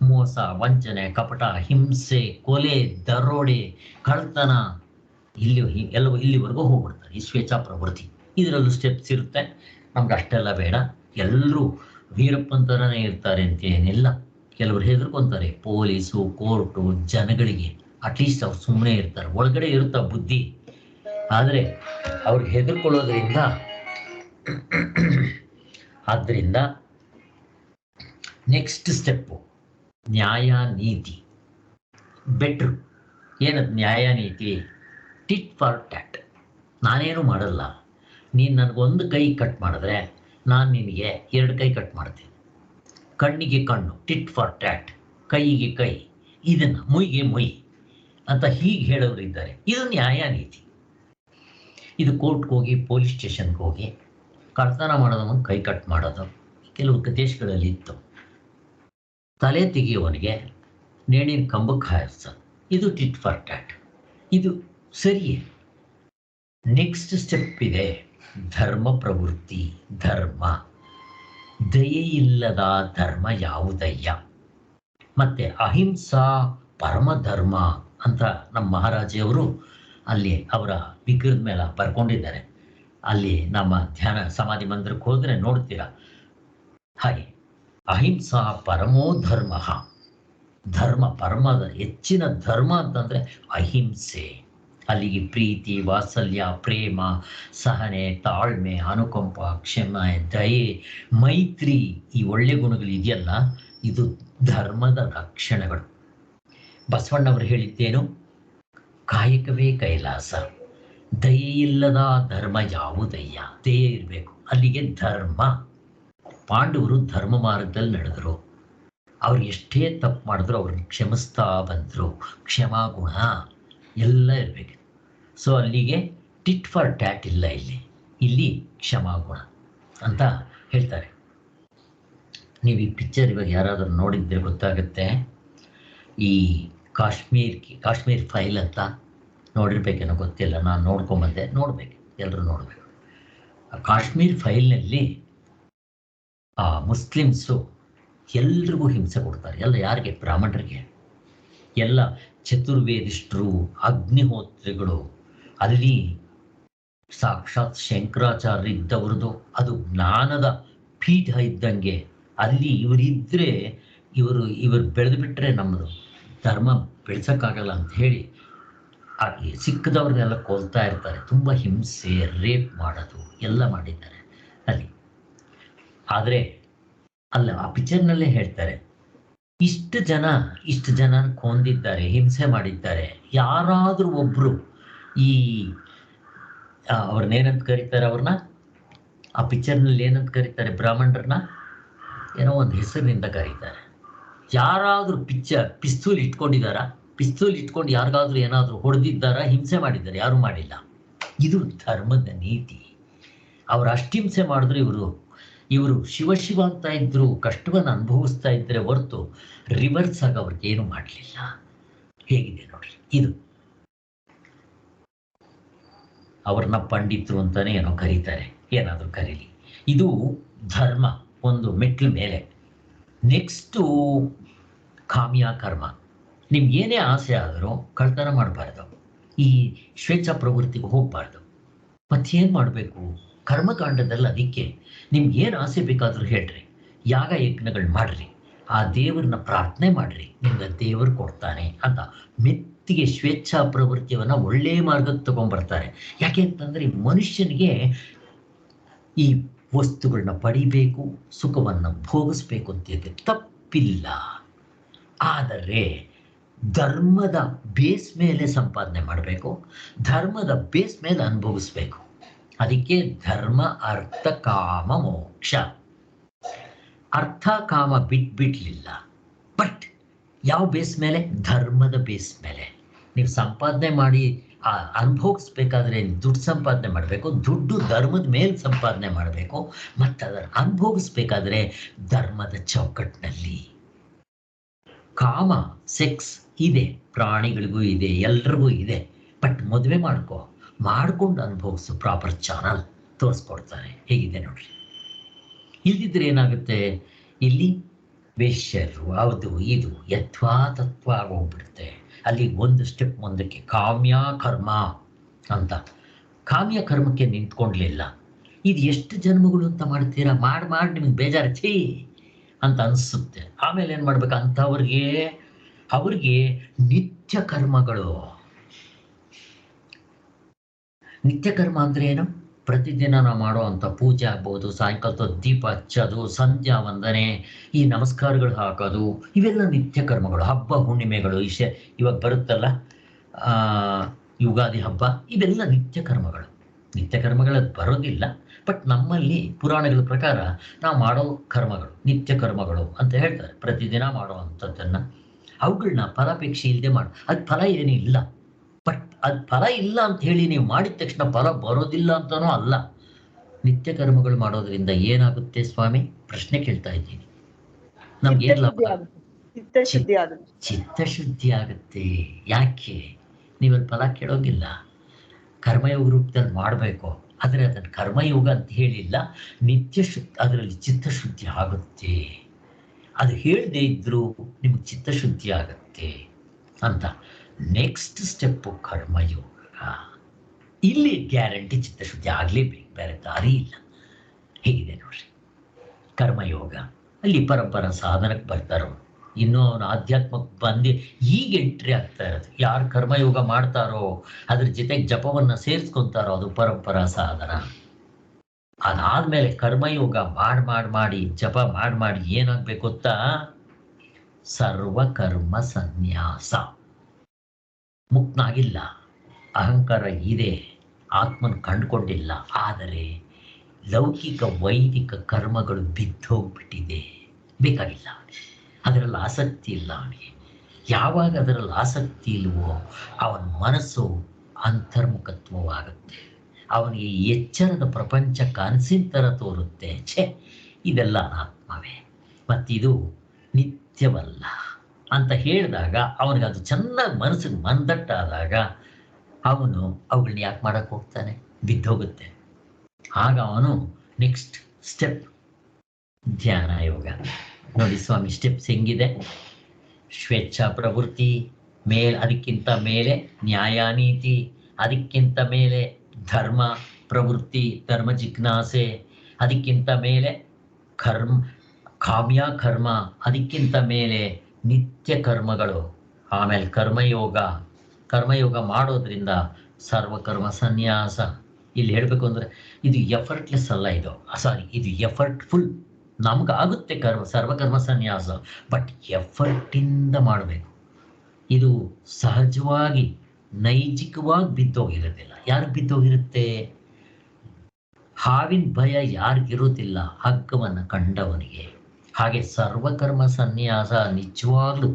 ಮೋಸ, ವಂಚನೆ, ಕಪಟ, ಹಿಂಸೆ, ಕೊಲೆ, ದರೋಡೆ, ಕಳ್ತನ, ಇಲ್ಲಿವರೆಗೂ ಹೋಗ್ಬಿಡ್ತಾರೆ ಈ ಸ್ವೇಚ್ಛಾ ಪ್ರವೃತ್ತಿ. ಇದರಲ್ಲೂ ಸ್ಟೆಪ್ಸ್ ಇರುತ್ತೆ. ನಮ್ಗೆ ಅಷ್ಟೆಲ್ಲ ಬೇಡ. ಎಲ್ಲರೂ ವೀರಪ್ಪನ ಥರನೇ ಇರ್ತಾರೆ ಅಂತ ಏನಿಲ್ಲ. ಕೆಲವರು ಹೆದರ್ಕೊಂತಾರೆ ಪೊಲೀಸು, ಕೋರ್ಟು, ಜನಗಳಿಗೆ. ಅಟ್ಲೀಸ್ಟ್ ಅವ್ರು ಸುಮ್ಮನೆ ಇರ್ತಾರೆ, ಒಳಗಡೆ ಇರುತ್ತ ಬುದ್ಧಿ. ಆದರೆ ಅವ್ರಿಗೆ ಹೆದರ್ಕೊಳ್ಳೋದ್ರಿಂದ ಆದ್ದರಿಂದ ನೆಕ್ಸ್ಟ್ ಸ್ಟೆಪ್ಪು ನ್ಯಾಯ ನೀತಿ. ಬೆಟ್ರು ಏನದು ನ್ಯಾಯ ನೀತಿ? Tit for that. ನಾನೇನು ಮಾಡಲ್ಲ, ನೀನು ನನಗೊಂದು ಕೈ ಕಟ್ ಮಾಡಿದ್ರೆ ನಾನು ನಿನಗೆ 2 ಕೈ ಕಟ್ ಮಾಡ್ತೀನಿ. ಕಣ್ಣಿಗೆ ಕಣ್ಣು, ಟಿಟ್ ಫಾರ್ ಟ್ಯಾಟ್. ಕೈಗೆ ಕೈ, ಇದನ್ನು ಮುಯ್ಗೆ ಮುಯ್ ಅಂತ ಹೀಗೆ ಹೇಳೋರು ಇದ್ದಾರೆ. ಇದು ನ್ಯಾಯ ನೀತಿ. ಇದು ಕೋರ್ಟ್ಗೆ ಹೋಗಿ, ಪೊಲೀಸ್ ಸ್ಟೇಷನ್ಗೆ ಹೋಗಿ ಕಳ್ತನ ಮಾಡೋದನ್ನು ಕೈ ಕಟ್ ಮಾಡೋದು ಕೆಲವು ದೇಶಗಳಲ್ಲಿ ಇತ್ತು. ತಲೆ ತೆಗೆಯುವವನಿಗೆ ನೇಣಿನ ಕಂಬಕ್ಕೆ ಹಾರಿಸೋದು, ಇದು ಟಿಟ್ ಫಾರ್ ಟ್ಯಾಟ್. ಇದು ಸರಿಯೇ. ನೆಕ್ಸ್ಟ್ ಸ್ಟೆಪ್ ಇದೆ ಧರ್ಮ ಪ್ರವೃತ್ತಿ. ಧರ್ಮ, ದಯೆಯಿಲ್ಲದ ಧರ್ಮ ಯಾವುದಯ್ಯ? ಮತ್ತೆ ಅಹಿಂಸಾ ಪರಮ ಧರ್ಮ ಅಂತ ನಮ್ಮ ಮಹಾರಾಜಿಯವರು ಅಲ್ಲಿ ಅವರ ವಿಗ್ರಹದ ಮೇಲೆ ಬರ್ಕೊಂಡಿದ್ದಾರೆ. ಅಲ್ಲಿ ನಮ್ಮ ಧ್ಯಾನ ಸಮಾಧಿ ಮಂದಿರಕ್ಕೆ ಹೋದರೆ ನೋಡ್ತೀರಾ ಹಾಗೆ. ಅಹಿಂಸಾ ಪರಮೋ ಧರ್ಮ. ಧರ್ಮ, ಪರಮದ ಹೆಚ್ಚಿನ ಧರ್ಮ ಅಂತಂದರೆ ಅಹಿಂಸೆ. ಅಲ್ಲಿಗೆ ಪ್ರೀತಿ, ವಾತ್ಸಲ್ಯ, ಪ್ರೇಮ, ಸಹನೆ, ತಾಳ್ಮೆ, ಅನುಕಂಪ, ಕ್ಷಮೆ, ದಯೆ, ಮೈತ್ರಿ, ಈ ಒಳ್ಳೆ ಗುಣಗಳು ಇದೆಯಲ್ಲ, ಇದು ಧರ್ಮದ ಲಕ್ಷಣಗಳು. ಬಸವಣ್ಣವರು ಹೇಳಿದ್ದೇನು? ಕಾಯಕವೇ ಕೈಲಾಸ. ದಯೆಯಿಲ್ಲದ ಧರ್ಮ ಯಾವುದಯ್ಯ? ದಯೆ ಇರಬೇಕು, ಅಲ್ಲಿಗೆ ಧರ್ಮ. ಪಾಂಡವರು ಧರ್ಮ ಮಾರ್ಗದಲ್ಲಿ ನಡೆದರು. ಅವ್ರು ಎಷ್ಟೇ ತಪ್ಪು ಮಾಡಿದ್ರು ಅವ್ರನ್ನ ಕ್ಷಮಿಸ್ತಾ ಬಂದರು. ಕ್ಷಮಾಗುಣ ಎಲ್ಲ ಇರಬೇಕು. ಸೊ ಅಲ್ಲಿಗೆ ಟಿಟ್ ಫಾರ್ ಟ್ಯಾಟ್ ಇಲ್ಲ, ಇಲ್ಲಿ ಕ್ಷಮಾಗುಣ ಅಂತ ಹೇಳ್ತಾರೆ. ನೀವು ಈ ಪಿಕ್ಚರ್ ಇವಾಗ ಯಾರಾದರೂ ನೋಡಿದ್ರೆ ಗೊತ್ತಾಗುತ್ತೆ. ಈ ಕಾಶ್ಮೀರ್ ಫೈಲ್ ಅಂತ ನೋಡಿರ್ಬೇಕೇನೋ ಗೊತ್ತಿಲ್ಲ, ನಾನು ನೋಡ್ಕೊಂಬಂದೆ. ನೋಡ್ಬೇಕು, ಎಲ್ಲರೂ ನೋಡಬೇಕು. ಆ ಕಾಶ್ಮೀರ್ ಫೈಲ್ನಲ್ಲಿ ಆ ಮುಸ್ಲಿಮ್ಸು ಎಲ್ರಿಗೂ ಹಿಂಸೆ ಕೊಡ್ತಾರೆ. ಎಲ್ಲ ಯಾರಿಗೆ? ಬ್ರಾಹ್ಮಣರಿಗೆ. ಎಲ್ಲ ಚತುರ್ವೇದಿಷ್ಟ್ರು, ಅಗ್ನಿಹೋತ್ರಿಗಳು. ಅಲ್ಲಿ ಸಾಕ್ಷಾತ್ ಶಂಕರಾಚಾರ್ಯ ಇದ್ದವ್ರದ್ದು ಅದು ಜ್ಞಾನದ ಪೀಠ ಇದ್ದಂಗೆ. ಅಲ್ಲಿ ಇವರಿದ್ದರೆ ಇವರು ಬೆಳೆದು ಬಿಟ್ಟರೆ ನಮ್ಮದು ಧರ್ಮ ಬೆಳೆಸೋಕ್ಕಾಗಲ್ಲ ಅಂತ ಹೇಳಿ ಅಲ್ಲಿ ಸಿಕ್ಕದವ್ರನ್ನೆಲ್ಲ ಕೊಲ್ತಾ ಇರ್ತಾರೆ. ತುಂಬ ಹಿಂಸೆ, ರೇಪ್ ಮಾಡೋದು ಎಲ್ಲ ಮಾಡಿದ್ದಾರೆ ಅಲ್ಲಿ. ಆದರೆ ಅಲ್ಲ, ಆ ಪಿಕ್ಚರ್ನಲ್ಲೇ ಹೇಳ್ತಾರೆ, ಇಷ್ಟು ಜನ ಕೊಂದಿದ್ದಾರೆ, ಹಿಂಸೆ ಮಾಡಿದ್ದಾರೆ. ಯಾರಾದರೂ ಒಬ್ಬರು ಈ ಅವ್ರನ್ನೇನಂತ ಕರೀತಾರೆ, ಅವ್ರನ್ನ ಆ ಪಿಕ್ಚರ್ನಲ್ಲಿ ಏನಂತ ಕರೀತಾರೆ? ಬ್ರಾಹ್ಮಣರನ್ನ ಏನೋ ಒಂದು ಹೆಸರಿನಿಂದ ಕರೀತಾರೆ. ಯಾರಾದರೂ ಪಿಸ್ತೂಲ್ ಇಟ್ಕೊಂಡಿದ್ದಾರಾ? ಪಿಸ್ತೂಲ್ ಇಟ್ಕೊಂಡು ಯಾರಿಗಾದ್ರೂ ಏನಾದರೂ ಹೊಡೆದಿದ್ದಾರಾ? ಹಿಂಸೆ ಮಾಡಿದ್ದಾರೆ? ಯಾರೂ ಮಾಡಿಲ್ಲ. ಇದು ಧರ್ಮದ ನೀತಿ. ಅವರು ಅಷ್ಟು ಹಿಂಸೆ ಮಾಡಿದ್ರು ಇವರು ಶಿವ ಅಂತ ಇದ್ರು, ಕಷ್ಟವನ್ನು ಅನುಭವಿಸ್ತಾ ಇದ್ರೆ ಹೊರತು ರಿವರ್ಸ್ ಆಗಿ ಅವ್ರಿಗೇನು ಮಾಡಲಿಲ್ಲ. ಹೇಗಿದೆ ನೋಡ್ರಿ ಇದು. ಅವ್ರನ್ನ ಪಂಡಿತರು ಅಂತಾನೆ ಏನೋ ಕರೀತಾರೆ, ಏನಾದರೂ ಕರೀಲಿ. ಇದು ಧರ್ಮ ಒಂದು ಮೆಟ್ಲು ಮೇಲೆ. ನೆಕ್ಸ್ಟು ಕಾಮ್ಯ ಕರ್ಮ. ನಿಮ್ಗೇನೇ ಆಸೆ ಆದರೂ ಕಳ್ತನ ಮಾಡಬಾರ್ದು, ಈ ಸ್ವೇಚ್ಛಾ ಪ್ರವೃತ್ತಿಗೆ ಹೋಗಬಾರ್ದು. ಮತ್ತೇನು ಮಾಡಬೇಕು? ಕರ್ಮಕಾಂಡದಲ್ಲಿ ಅದಕ್ಕೆ ನಿಮ್ಗೇನು ಆಸೆ ಬೇಕಾದರೂ ಹೇಳ್ರಿ, ಯಾಗ ಯಜ್ಞಗಳು ಮಾಡ್ರಿ, ಆ ದೇವ್ರನ್ನ ಪ್ರಾರ್ಥನೆ ಮಾಡ್ರಿ, ನಿಮ್ಗೆ ದೇವರು ಕೊಡ್ತಾನೆ ಅಂತ ಮೆತ್ತಿಗೆ ಸ್ವೇಚ್ಛಾ ಪ್ರವೃತ್ತಿಯನ್ನು ಒಳ್ಳೆಯ ಮಾರ್ಗಕ್ಕೆ ತಗೊಂಡ್ಬರ್ತಾರೆ. ಯಾಕೆ ಅಂತಂದರೆ ಮನುಷ್ಯನಿಗೆ ಈ ವಸ್ತುಗಳನ್ನ ಪಡಿಬೇಕು, ಸುಖವನ್ನು ಭೋಗಿಸ್ಬೇಕು ಅಂತಿದೆ, ತಪ್ಪಿಲ್ಲ. ಆದರೆ ಧರ್ಮದ ಬೇಸ್ ಮೇಲೆ ಸಂಪಾದನೆ ಮಾಡಬೇಕು, ಧರ್ಮದ ಬೇಸ್ ಮೇಲೆ ಅನುಭವಿಸ್ಬೇಕು. ಅದಕ್ಕೆ ಧರ್ಮ, ಅರ್ಥ, ಕಾಮ, ಮೋಕ್ಷ. ಅರ್ಥ ಕಾಮ ಬಿಟ್ಬಿಡ್ಲಿಲ್ಲ, ಬಟ್ ಯಾವ ಬೇಸ್ ಮೇಲೆ? ಧರ್ಮದ ಬೇಸ್ ಮೇಲೆ. ನೀವು ಸಂಪಾದನೆ ಮಾಡಿ ಅನುಭೋಗಿಸ್ಬೇಕಾದ್ರೆ ದುಡ್ಡು ಸಂಪಾದನೆ ಮಾಡಬೇಕು, ದುಡ್ಡು ಧರ್ಮದ ಮೇಲೆ ಸಂಪಾದನೆ ಮಾಡಬೇಕು, ಮತ್ತು ಅದನ್ನು ಅನುಭೋಗಿಸ್ಬೇಕಾದ್ರೆ ಧರ್ಮದ ಚೌಕಟ್ಟಿನಲ್ಲಿ. ಕಾಮ, ಸೆಕ್ಸ್ ಇದೆ, ಪ್ರಾಣಿಗಳಿಗೂ ಇದೆ, ಎಲ್ರಿಗೂ ಇದೆ. ಬಟ್ ಮದುವೆ ಮಾಡ್ಕೊಂಡು ಅನುಭವಿಸು, ಪ್ರಾಪರ್ ಚಾನಲ್ ತೋರಿಸ್ಕೊಡ್ತಾರೆ. ಹೇಗಿದೆ ನೋಡ್ರಿ. ಇಲ್ದಿದ್ರೆ ಏನಾಗುತ್ತೆ, ಇಲ್ಲಿ ವೇಶ್ಯರು ಅದು ಇದು ಯಥಾತತ್ವ ಆಗೋಗ್ಬಿಡುತ್ತೆ. ಅಲ್ಲಿ ಒಂದು ಸ್ಟೆಪ್ ಮುಂದಕ್ಕೆ ಕಾಮ್ಯ ಕರ್ಮ ಅಂತ. ಕಾಮ್ಯ ಕರ್ಮಕ್ಕೆ ನಿಂತ್ಕೊಂಡ್ಲಿಲ್ಲ. ಇದು ಎಷ್ಟು ಜನ್ಮಗಳು ಅಂತ ಮಾಡ್ತೀರಾ? ಮಾಡಿ ನಿಮಗೆ ಬೇಜಾರು ಛೀ ಅಂತ ಅನಿಸುತ್ತೆ. ಆಮೇಲೆ ಏನು ಮಾಡ್ಬೇಕು ಅವ್ರಿಗೆ ನಿತ್ಯ ಕರ್ಮಗಳು. ನಿತ್ಯ ಕರ್ಮ ಅಂದ್ರೆ ಏನು? ಪ್ರತಿದಿನ ನಾವು ಮಾಡೋ ಅಂಥ ಪೂಜೆ ಆಗ್ಬೋದು, ಸಾಯಂಕಾಲದ ದೀಪ ಹಚ್ಚೋದು, ಸಂಧ್ಯಾ ವಂದನೆ, ಈ ನಮಸ್ಕಾರಗಳು ಹಾಕೋದು, ಇವೆಲ್ಲ ನಿತ್ಯ ಕರ್ಮಗಳು. ಹಬ್ಬ ಹುಣ್ಣಿಮೆಗಳು, ಇವಾಗ ಬರುತ್ತಲ್ಲ ಯುಗಾದಿ ಹಬ್ಬ, ಇವೆಲ್ಲ ನಿತ್ಯ ಕರ್ಮಗಳು. ನಿತ್ಯ ಕರ್ಮಗಳದ್ದು ಬರೋದಿಲ್ಲ, ಬಟ್ ನಮ್ಮಲ್ಲಿ ಪುರಾಣಗಳ ಪ್ರಕಾರ ನಾವು ಮಾಡೋ ಕರ್ಮಗಳು ನಿತ್ಯ ಕರ್ಮಗಳು ಅಂತ ಹೇಳ್ತಾರೆ. ಪ್ರತಿದಿನ ಮಾಡೋ ಅಂಥದ್ದನ್ನು ಅವುಗಳನ್ನ ಫಲಾಪೇಕ್ಷೆ ಇಲ್ಲದೆ ಅದು ಫಲ ಏನಿಲ್ಲ. ಬಟ್ ಅದು ಫಲ ಇಲ್ಲ ಅಂತ ಹೇಳಿ ನೀವು ಮಾಡಿದ ತಕ್ಷಣ ಫಲ ಬರೋದಿಲ್ಲ ಅಂತನೂ ಅಲ್ಲ. ನಿತ್ಯ ಕರ್ಮಗಳು ಮಾಡೋದ್ರಿಂದ ಏನಾಗುತ್ತೆ ಸ್ವಾಮಿ? ಪ್ರಶ್ನೆ ಕೇಳ್ತಾ ಇದ್ದೀನಿ. ನಮ್ಗೆ ಚಿತ್ತಶುದ್ಧಿ ಆಗುತ್ತೆ. ಯಾಕೆ? ನೀವಲ್ಲಿ ಫಲ ಕೇಳೋಗಿಲ್ಲ, ಕರ್ಮಯೋಗ ರೂಪದಲ್ಲಿ ಮಾಡಬೇಕು. ಆದರೆ ಅದನ್ನು ಕರ್ಮಯೋಗ ಅಂತ ಹೇಳಿಲ್ಲ, ಅದರಲ್ಲಿ ಚಿತ್ತಶುದ್ಧಿ ಆಗುತ್ತೆ. ಅದು ಹೇಳದೇ ಇದ್ರೂ ನಿಮ್ಗೆ ಚಿತ್ತಶುದ್ಧಿ ಆಗುತ್ತೆ ಅಂತ. Next step karma yoga. ಇಲ್ಲಿ ಗ್ಯಾರಂಟಿ ಚಿತ್ತಶುದ್ಧಿ ಆಗಲೇಬೇಕು, ಬೇರೆ ದಾರಿ ಇಲ್ಲ. ಹೇಗಿದೆ ನೋಡ್ರಿ ಕರ್ಮಯೋಗ. ಅಲ್ಲಿ ಪರಂಪರ ಸಾಧನಕ್ಕೆ ಬರ್ತಾರೋ, ಇನ್ನೂ ಅವನು ಆಧ್ಯಾತ್ಮಕ್ಕೆ ಬಂದು ಈಗ ಎಂಟ್ರಿ ಆಗ್ತಾ ಇರೋದು. ಯಾರು ಕರ್ಮಯೋಗ ಮಾಡ್ತಾರೋ ಅದ್ರ ಜೊತೆಗೆ ಜಪವನ್ನು ಸೇರಿಸ್ಕೊತಾರೋ ಅದು ಪರಂಪರಾ ಸಾಧನ. ಅದಾದ್ಮೇಲೆ ಕರ್ಮಯೋಗ ಮಾಡಿ ಜಪ ಮಾಡಿ ಏನಾಗ್ಬೇಕು ಗೊತ್ತಾ? ಸರ್ವಕರ್ಮ ಸನ್ಯಾಸ. ಮುಕ್ತನಾಗಿಲ್ಲ, ಅಹಂಕಾರ ಇದೆ, ಆತ್ಮನ ಕಂಡುಕೊಂಡಿಲ್ಲ, ಆದರೆ ಲೌಕಿಕ ವೈದಿಕ ಕರ್ಮಗಳು ಬಿದ್ದೋಗ್ಬಿಟ್ಟಿದೆ, ಬೇಕಾಗಿಲ್ಲ, ಅದರಲ್ಲಿ ಆಸಕ್ತಿ ಇಲ್ಲ ಅವನಿಗೆ. ಯಾವಾಗ ಅದರಲ್ಲಿ ಆಸಕ್ತಿ ಇಲ್ವೋ ಅವನ ಮನಸ್ಸು ಅಂತರ್ಮುಖತ್ವವಾಗುತ್ತೆ. ಅವನಿಗೆ ಎಚ್ಚರದ ಪ್ರಪಂಚ ಕನಸಿನ ಥರ ತೋರುತ್ತೆ. ಇದೆಲ್ಲ ಅನಾತ್ಮವೇ, ಮತ್ತಿದು ನಿತ್ಯವಲ್ಲ ಅಂತ ಹೇಳಿದಾಗ ಅವನಿಗೆ ಅದು ಚೆನ್ನಾಗಿ ಮನಸ್ಸಿಗೆ ಮಂದಟ್ಟಾದಾಗ ಅವನು ಅವುಗಳನ್ನ ಯಾಕೆ ಮಾಡಕ್ಕೆ ಹೋಗ್ತಾನೆ? ಬಿದ್ದೋಗುತ್ತೆ. ಆಗ ಅವನು ನೆಕ್ಸ್ಟ್ ಸ್ಟೆಪ್ ಧ್ಯಾನ ಯೋಗ. ನೋಡಿ ಸ್ವಾಮಿ ಸ್ಟೆಪ್ಸ್ ಹೆಂಗಿದೆ. ಸ್ವೇಚ್ಛಾ ಪ್ರವೃತ್ತಿ ಅದಕ್ಕಿಂತ ಮೇಲೆ ನ್ಯಾಯ ನೀತಿ, ಅದಕ್ಕಿಂತ ಮೇಲೆ ಧರ್ಮ ಪ್ರವೃತ್ತಿ, ಧರ್ಮ ಜಿಜ್ಞಾಸೆ, ಅದಕ್ಕಿಂತ ಮೇಲೆ ಕಾಮ್ಯ ಕರ್ಮ, ಅದಕ್ಕಿಂತ ಮೇಲೆ ನಿತ್ಯ ಕರ್ಮಗಳು, ಆಮೇಲೆ ಕರ್ಮಯೋಗ ಮಾಡೋದ್ರಿಂದ ಸರ್ವಕರ್ಮ ಸನ್ಯಾಸ. ಇಲ್ಲಿ ಹೇಳಬೇಕು ಅಂದರೆ ಇದು ಎಫರ್ಟ್ಲೆಸ್ ಅಲ್ಲ, ಇದು ಎಫರ್ಟ್ಫುಲ್. ನಮಗಾಗುತ್ತೆ ಸರ್ವಕರ್ಮ ಸನ್ಯಾಸ, ಬಟ್ ಎಫರ್ಟಿಂದ ಮಾಡಬೇಕು. ಇದು ಸಹಜವಾಗಿ ನೈಜಿಕವಾಗಿ ಬಿದ್ದೋಗಿರೋದಿಲ್ಲ. ಯಾರು ಬಿದ್ದೋಗಿರುತ್ತೆ? ಹಾವಿನ ಭಯ ಯಾರಿಗಿರೋದಿಲ್ಲ? ಹಗ್ಗವನ್ನು ಕಂಡವನಿಗೆ. ಹಾಗೆ ಸರ್ವಕರ್ಮ ಸನ್ಯಾಸ ನಿಜವಾಗ್ಲೂ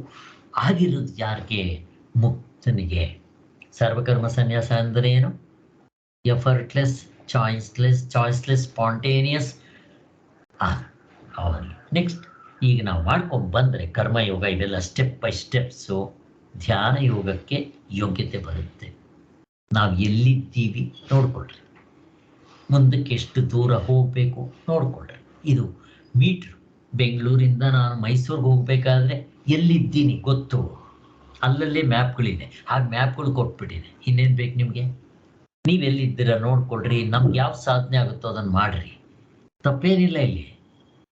ಆಗಿರೋದು ಯಾರಿಗೆ? ಮುಕ್ತನಿಗೆ. ಸರ್ವಕರ್ಮ ಸನ್ಯಾಸ ಅಂದರೆ ಏನು? ಎಫರ್ಟ್ಲೆಸ್, ಚಾಯ್ಸ್ಲೆಸ್, ಸ್ಪಾಂಟೇನಿಯಸ್ ಅವನಿಗೆ. ನೆಕ್ಸ್ಟ್ ಈಗ ನಾವು ಮಾಡ್ಕೊಂಡು ಬಂದರೆ ಕರ್ಮಯೋಗ, ಇದೆಲ್ಲ ಸ್ಟೆಪ್ ಬೈ ಸ್ಟೆಪ್ಸು. ಧ್ಯಾನ ಯೋಗಕ್ಕೆ ಯೋಗ್ಯತೆ ಬರುತ್ತೆ. ನಾವು ಎಲ್ಲಿದ್ದೀವಿ ನೋಡ್ಕೊಳ್ರಿ, ಮುಂದಕ್ಕೆ ಎಷ್ಟು ದೂರ ಹೋಗಬೇಕು ನೋಡ್ಕೊಳ್ರಿ. ಇದು ಮೀಟ್ರು. ಬೆಂಗಳೂರಿಂದ ನಾನು ಮೈಸೂರಿಗೆ ಹೋಗಬೇಕಾದ್ರೆ ಎಲ್ಲಿದ್ದೀನಿ ಗೊತ್ತು, ಅಲ್ಲಲ್ಲೇ ಮ್ಯಾಪ್ಗಳಿದೆ. ಹಾಗೆ ಮ್ಯಾಪ್ಗಳು ಕೊಟ್ಬಿಟ್ಟಿದೆ. ಇನ್ನೇನು ಬೇಕು ನಿಮಗೆ? ನೀವೆಲ್ಲಿದ್ದೀರ ನೋಡ್ಕೊಳ್ರಿ. ನಮ್ಗೆ ಯಾವ ಸಾಧನೆ ಆಗುತ್ತೋ ಅದನ್ನು ಮಾಡಿರಿ, ತಪ್ಪೇನಿಲ್ಲ. ಇಲ್ಲಿ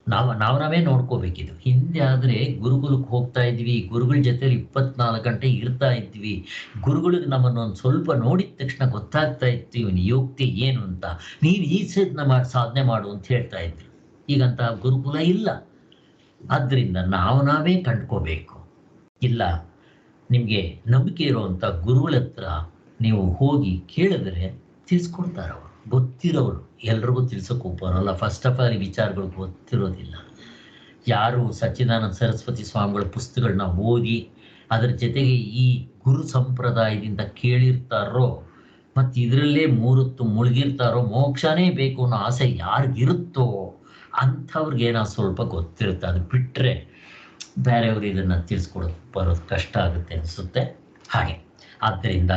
ನಾವೇ ನೋಡ್ಕೋಬೇಕಿದು. ಹಿಂದೆ ಆದರೆ ಗುರುಗುಲಕ್ಕೆ ಹೋಗ್ತಾ ಇದ್ವಿ, ಗುರುಗಳ ಜೊತೆಲಿ 24 ಗಂಟೆ ಇರ್ತಾ ಇದ್ವಿ. ಗುರುಗಳಿಗೆ ನಮ್ಮನ್ನು ಒಂದು ಸ್ವಲ್ಪ ನೋಡಿದ ತಕ್ಷಣ ಗೊತ್ತಾಗ್ತಾ ಇತ್ತು ಇವನು ಯೋಗ್ಯತೆ ಏನು ಅಂತ. ನೀನು ಈ ಸಾಧನೆ ಮಾಡು ಅಂತ ಹೇಳ್ತಾ ಇದ್ವಿ. ಈಗಂತ ಗುರುಕುಲ ಇಲ್ಲ. ಆದ್ದರಿಂದ ನಾವೇ ಕಂಡ್ಕೋಬೇಕು. ಇಲ್ಲ, ನಿಮಗೆ ನಂಬಿಕೆ ಇರುವಂಥ ಗುರುಗಳ ಹತ್ರ ನೀವು ಹೋಗಿ ಕೇಳಿದ್ರೆ ತಿಳಿಸ್ಕೊಡ್ತಾರವರು, ಗೊತ್ತಿರೋರು. ಎಲ್ರಿಗೂ ತಿಳ್ಸೋಕ್ಕೂ ಬರೋಲ್ಲ. ಫಸ್ಟ್ ಆಫ್ ಆಲ್ ಈ ವಿಚಾರಗಳು ಗೊತ್ತಿರೋದಿಲ್ಲ. ಯಾರು ಸಚ್ಚಿದಾನಂದ ಸರಸ್ವತಿ ಸ್ವಾಮಿಗಳ ಪುಸ್ತಕಗಳನ್ನ ಓದಿ ಅದರ ಜೊತೆಗೆ ಈ ಗುರು ಸಂಪ್ರದಾಯದಿಂದ ಕೇಳಿರ್ತಾರೋ ಮತ್ತು ಇದರಲ್ಲೇ ಮೂರೊತ್ತು ಮುಳುಗಿರ್ತಾರೋ, ಮೋಕ್ಷನೇ ಬೇಕು ಅನ್ನೋ ಆಸೆ ಯಾರಿಗಿರುತ್ತೋ ಅಂಥವ್ರಿಗೇನೋ ಸ್ವಲ್ಪ ಗೊತ್ತಿರುತ್ತೆ. ಅದು ಬಿಟ್ಟರೆ ಬೇರೆಯವರು ಇದನ್ನು ತಿಳಿಸ್ಕೊಡೋದು ಬರೋದು ಕಷ್ಟ ಆಗುತ್ತೆ ಅನಿಸುತ್ತೆ. ಹಾಗೆ ಆದ್ದರಿಂದ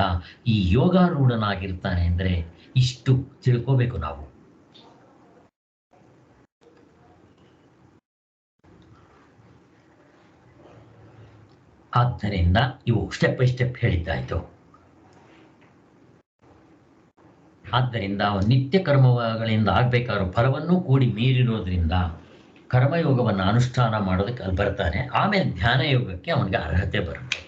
ಈ ಯೋಗಾರೂಢನಾಗಿರ್ತಾನೆ ಅಂದರೆ ಇಷ್ಟು ತಿಳ್ಕೋಬೇಕು ನಾವು. ಆದ್ದರಿಂದ ಇವು ಸ್ಟೆಪ್ ಬೈ ಸ್ಟೆಪ್ ಹೇಳಿದ್ದಾಯಿತು. ಆದ್ದರಿಂದ ನಿತ್ಯ ಕರ್ಮಗಳಿಂದ ಆಗಬೇಕಾದ್ರೂ ಫಲವನ್ನು ಕೂಡಿ ಮೀರಿರೋದ್ರಿಂದ ಕರ್ಮಯೋಗವನ್ನು ಅನುಷ್ಠಾನ ಮಾಡೋದಕ್ಕೆ ಅಲ್ಲಿ ಬರ್ತಾನೆ. ಆಮೇಲೆ ಧ್ಯಾನ ಯೋಗಕ್ಕೆ ಅವನಿಗೆ ಅರ್ಹತೆ ಬರುತ್ತೆ.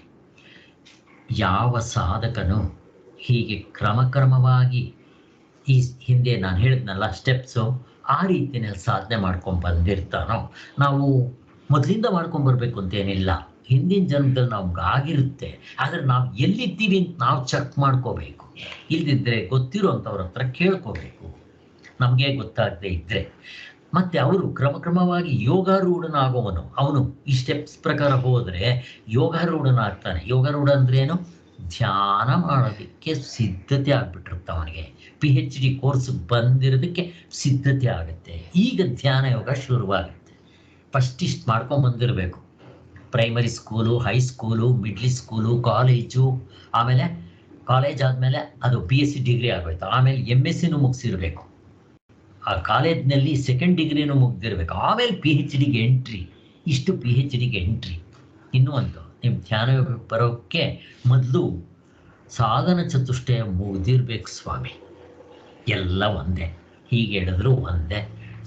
ಯಾವ ಸಾಧಕನು ಹೀಗೆ ಕ್ರಮಕ್ರಮವಾಗಿ ಈ ಹಿಂದೆ ನಾನು ಹೇಳಿದ್ನಲ್ಲ ಸ್ಟೆಪ್ಸು, ಆ ರೀತಿಯಲ್ಲಿ ಸಾಧನೆ ಮಾಡ್ಕೊಂಡು ಬಂದಿರ್ತಾನೋ, ನಾವು ಮೊದಲಿಂದ ಮಾಡ್ಕೊಂಡ್ಬರ್ಬೇಕು ಅಂತೇನಿಲ್ಲ. ಹಿಂದಿನ ಜನ್ಮದಲ್ಲಿ ನಮ್ಗೆ ಆಗಿರುತ್ತೆ, ಆದರೆ ನಾವು ಎಲ್ಲಿದ್ದೀವಿ ಅಂತ ನಾವು ಚೆಕ್ ಮಾಡ್ಕೋಬೇಕು. ಇಲ್ದಿದ್ರೆ ಗೊತ್ತಿರೋಂಥವ್ರ ಹತ್ರ ಕೇಳ್ಕೋಬೇಕು, ನಮಗೆ ಗೊತ್ತಾಗದೆ ಇದ್ದರೆ. ಮತ್ತು ಅವರು ಕ್ರಮಕ್ರಮವಾಗಿ ಯೋಗಾರೂಢನಾಗುವನು. ಅವನು ಈ ಸ್ಟೆಪ್ಸ್ ಪ್ರಕಾರ ಹೋದರೆ ಯೋಗಾರೂಢನಾಗ್ತಾನೆ. ಯೋಗಾರೂಢ ಅಂದ್ರೆ ಏನು? ಧ್ಯಾನ ಮಾಡೋದಕ್ಕೆ ಸಿದ್ಧತೆ ಆಗ್ಬಿಟ್ಟಿರುತ್ತೆ ಅವನಿಗೆ. PhD ಕೋರ್ಸ್ ಬಂದಿರೋದಕ್ಕೆ ಸಿದ್ಧತೆ ಆಗುತ್ತೆ. ಈಗ ಧ್ಯಾನ ಯೋಗ ಶುರುವಾಗುತ್ತೆ. ಫಸ್ಟ್ ಇಷ್ಟು ಮಾಡ್ಕೊಂಬಂದಿರಬೇಕು. Primary school, high school, middle school, college, ಆಮೇಲೆ ಕಾಲೇಜ್ ಆದಮೇಲೆ ಅದು BSc ಡಿಗ್ರಿ ಆಗೋಯ್ತು. ಆಮೇಲೆ MScನೂ ಮುಗಿಸಿರ್ಬೇಕು. ಆ ಕಾಲೇಜ್ನಲ್ಲಿ ಸೆಕೆಂಡ್ ಡಿಗ್ರಿನೂ ಮುಗ್ದಿರ್ಬೇಕು. ಆಮೇಲೆ PhDಗೆ ಎಂಟ್ರಿ. ಇಷ್ಟು PhDಗೆ ಎಂಟ್ರಿ. ಇನ್ನೂ ಒಂದು, ನಿಮ್ಮ ಧ್ಯಾನ ಯೋಗಕ್ಕೆ ಬರೋಕ್ಕೆ ಮೊದಲು ಸಾಧನ ಚತುಷ್ಟಯ ಮುಗ್ದಿರ್ಬೇಕು ಸ್ವಾಮಿ. ಎಲ್ಲ ಒಂದೇ, ಹೀಗೆ ಹೇಳಿದ್ರು ಒಂದೇ,